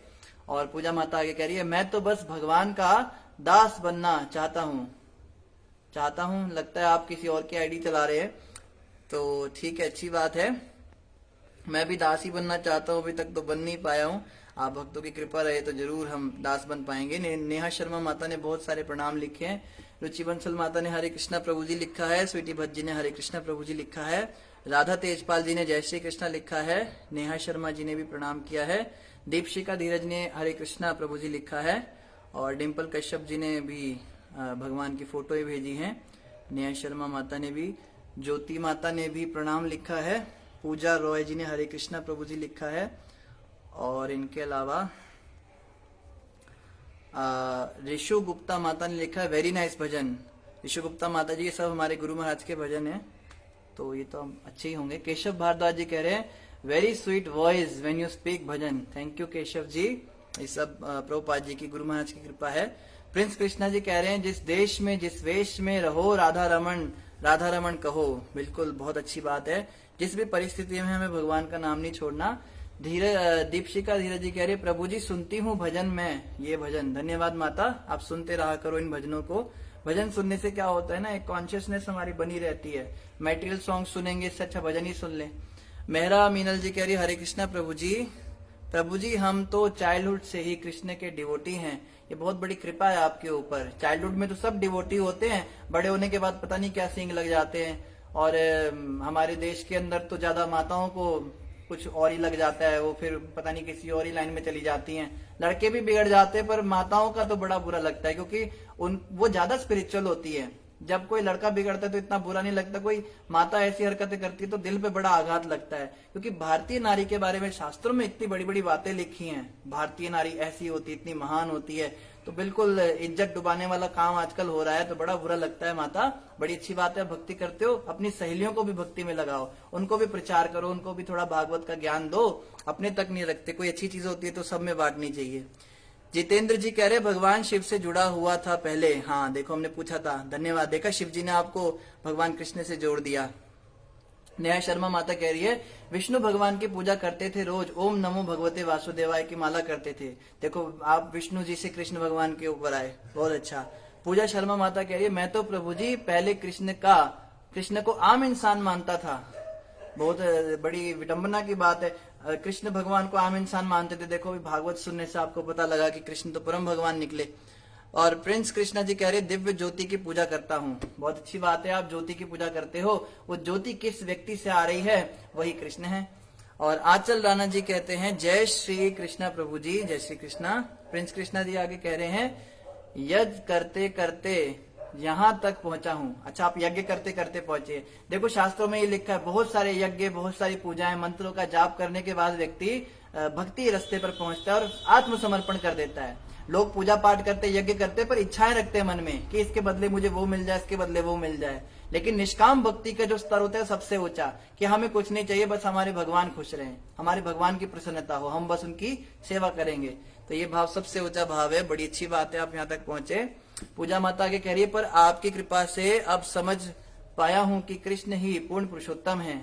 और पूजा माता आगे कह रही है मैं तो बस भगवान का दास बनना चाहता हूँ। लगता है आप किसी और की आईडी चला रहे हैं। तो ठीक है, अच्छी बात है। मैं भी दास ही बनना चाहता हूँ, अभी तक तो बन नहीं पाया हूँ। आप भक्तों की कृपा रहे तो जरूर हम दास बन पाएंगे। नेहा शर्मा माता ने बहुत सारे प्रणाम लिखे हैं। रुचि बंसल माता ने हरे कृष्णा प्रभु जी लिखा है। स्वीटी भट्ट जी ने हरे कृष्णा प्रभु जी लिखा है। राधा तेजपाल जी ने जय श्री कृष्णा लिखा है। नेहा शर्मा जी ने भी प्रणाम किया है। दीपशिका धीरज ने हरे कृष्णा प्रभु जी लिखा है। और डिम्पल कश्यप जी ने भी भगवान की फोटो ही भेजी है। नेहा शर्मा माता ने भी, ज्योति माता ने भी प्रणाम लिखा है। पूजा रॉय जी ने हरे कृष्णा प्रभु जी लिखा है। और इनके अलावा ऋषु गुप्ता माता ने लिखा है वेरी नाइस भजन। ऋषु गुप्ता माता जी ये सब हमारे गुरु महाराज के भजन हैं, तो ये तो अच्छे ही होंगे। केशव भारद्वाज जी कह रहे हैं very sweet voice when you speak bhajan. Thank you Keshav ji, ये सब प्रभुपाद जी की गुरु महाराज की कृपा है। प्रिंस कृष्णा जी कह रहे हैं जिस देश में जिस वेश में रहो राधा रमन कहो। बिल्कुल, बहुत अच्छी बात है। जिस भी परिस्थिति में हमें भगवान का नाम नहीं छोड़ना। दीपशिका धीरज जी कह रहे प्रभु जी सुनती हूँ भजन में ये भजन। धन्यवाद माता, आप सुनते रहा करो इन भजनों को। भजन सुनने से क्या होता है ना, एक कॉन्शियसनेस हमारी बनी रहती है। मैटेरियल सॉन्ग सुनेंगे इससे अच्छा भजन ही सुन ले। मेहरा मीनल जी कह रही हरे कृष्णा प्रभु जी हम तो चाइल्डहुड से ही कृष्ण के डिवोटी हैं। ये बहुत बड़ी कृपा है आपके ऊपर। चाइल्डहुड में तो सब डिवोटी होते हैं, बड़े होने के बाद पता नहीं क्या सींग लग जाते हैं। और हमारे देश के अंदर तो ज्यादा माताओं को कुछ और ही लग जाता है, वो फिर पता नहीं किसी और ही लाइन में चली जाती हैं। लड़के भी बिगड़ जाते हैं, पर माताओं का तो बड़ा बुरा लगता है, क्योंकि वो ज्यादा स्पिरिचुअल होती है। जब कोई लड़का बिगड़ता है तो इतना बुरा नहीं लगता, कोई माता ऐसी हरकतें करती है तो दिल पे बड़ा आघात लगता है। क्योंकि भारतीय नारी के बारे में शास्त्रों में इतनी बड़ी बड़ी बातें लिखी हैं, भारतीय नारी ऐसी होती, इतनी महान होती है, तो बिल्कुल इज्जत डुबाने वाला काम आजकल हो रहा है, तो बड़ा बुरा लगता है। माता बड़ी अच्छी बात है, भक्ति करते हो, अपनी सहेलियों को भी भक्ति में लगाओ, उनको भी प्रचार करो, उनको भी थोड़ा भागवत का ज्ञान दो, अपने तक नहीं रखते। कोई अच्छी चीज होती है तो सब में बांटनी चाहिए। जितेंद्र जी कह रहे भगवान शिव से जुड़ा हुआ था पहले। हाँ देखो, हमने पूछा था, धन्यवाद। देखा, शिव जी ने आपको भगवान कृष्ण से जोड़ दिया। नेहा शर्मा माता कह रही है विष्णु भगवान की पूजा करते थे, रोज ओम नमो भगवते वासुदेवाय की माला करते थे। देखो, आप विष्णु जी से कृष्ण भगवान के ऊपर आए, बहुत अच्छा। पूजा शर्मा माता कह रही है मैं तो प्रभु जी पहले कृष्ण को आम इंसान मानता था। बहुत बड़ी विडंबना की बात है, कृष्ण भगवान को आम इंसान मानते थे। देखो, भागवत सुनने से आपको पता लगा कि कृष्ण तो परम भगवान निकले। और प्रिंस कृष्णा जी कह रहे दिव्य ज्योति की पूजा करता हूँ। बहुत अच्छी बात है, आप ज्योति की पूजा करते हो। वो ज्योति किस व्यक्ति से आ रही है, वही कृष्ण है। और आंचल राणा जी कहते हैं जय श्री कृष्णा प्रभु जी, जय श्री कृष्णा। प्रिंस कृष्णा जी आगे कह रहे हैं यज्ञ करते करते यहाँ तक पहुंचा हूँ। अच्छा, आप यज्ञ करते करते पहुंचे। देखो, शास्त्रों में ये लिखा है, बहुत सारे यज्ञ, बहुत सारी पूजाएं, मंत्रों का जाप करने के बाद व्यक्ति भक्ति रास्ते पर पहुंचता है और आत्मसमर्पण कर देता है। लोग पूजा पाठ करते, यज्ञ करते, पर इच्छाएं रखते हैं मन में कि इसके बदले मुझे वो मिल जाए, इसके बदले वो मिल जाए। लेकिन निष्काम भक्ति का जो स्तर होता है सबसे ऊंचा, कि हमें कुछ नहीं चाहिए, बस हमारे भगवान खुश रहें, हमारे भगवान की प्रसन्नता हो, हम बस उनकी सेवा करेंगे। तो ये भाव सबसे ऊंचा भाव है। बड़ी अच्छी बात है, आप यहाँ तक पहुंचे। पूजा माता आगे कह रही है पर आपकी कृपा से अब समझ पाया हूँ कि कृष्ण ही पूर्ण पुरुषोत्तम है।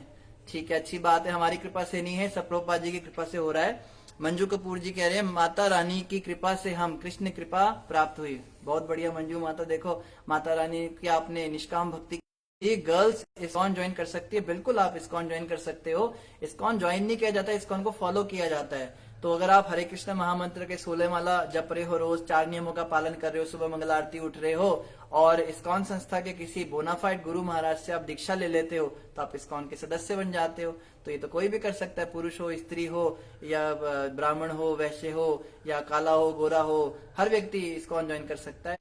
ठीक है, अच्छी बात है, हमारी कृपा से नहीं है, सब प्रभुपाद जी की कृपा से हो रहा है। मंजू कपूर जी कह रहे हैं माता रानी की कृपा से हम कृष्ण कृपा प्राप्त हुई। बहुत बढ़िया मंजू माता, देखो माता रानी की आपने निष्काम भक्ति की। गर्ल्स इस्कॉन ज्वाइन कर सकती है, बिल्कुल आप इस्कॉन ज्वाइन कर सकते हो। इस्कॉन ज्वाइन नहीं किया जाता, इस्कॉन को फॉलो किया जाता है। तो अगर आप हरे कृष्ण महामंत्र के 16 माला जप रहे हो, रोज 4 नियमों का पालन कर रहे हो, सुबह मंगल आरती उठ रहे हो, और इस्कॉन संस्था के किसी बोनाफाइड गुरु महाराज से आप दीक्षा ले लेते हो, तो आप इस्कॉन के सदस्य बन जाते हो। तो ये तो कोई भी कर सकता है, पुरुष हो, स्त्री हो, या ब्राह्मण हो, वैश्य हो, या काला हो, गोरा हो, हर व्यक्ति इस्कॉन ज्वाइन कर सकता है।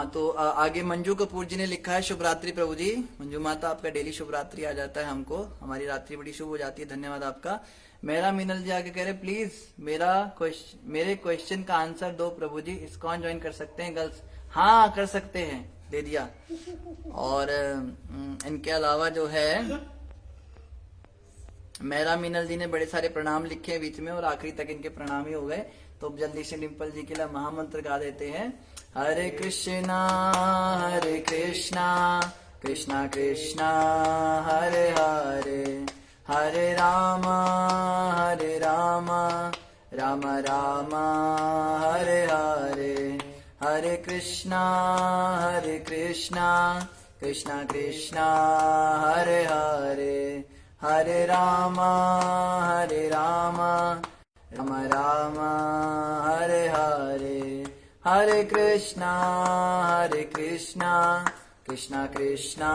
तो आगे मंजू कपूर जी ने लिखा है शुभ रात्रि प्रभु जी। मंजू माता, आपका डेली शुभ रात्रि आ जाता है हमको, हमारी रात्रि बड़ी शुभ हो जाती है, धन्यवाद आपका। मेरा मीनल जी आगे कह रहे प्लीज मेरे क्वेश्चन का आंसर दो प्रभु जी, इस्कॉन ज्वाइन कर सकते हैं गर्ल्स? हाँ कर सकते हैं, दे दिया। और इनके अलावा जो है मेरा मीनल जी ने बड़े सारे प्रणाम लिखे हैं बीच में, और आखिरी तक इनके प्रणाम ही हो गए। तो जल्दी से डिम्पल जी के लिए महामंत्र गा देते हैं। हरे कृष्णा कृष्णा कृष्णा हरे हरे, हरे राम राम राम हरे हरे, हरे कृष्णा कृष्णा कृष्णा हरे हरे, हरे राम राम राम हरे हरे, हरे कृष्णा कृष्णा कृष्णा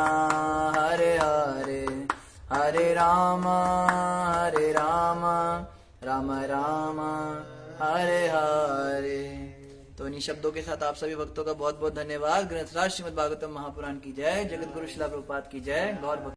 हरे हरे, हरे राम राम राम हरे हरे। तो इन्हीं शब्दों के साथ आप सभी भक्तों का बहुत बहुत धन्यवाद। ग्रंथराज श्रीमद् भागवतम महापुराण की जय, जगत गुरु श्रील प्रभुपाद की जय, गौर भक्त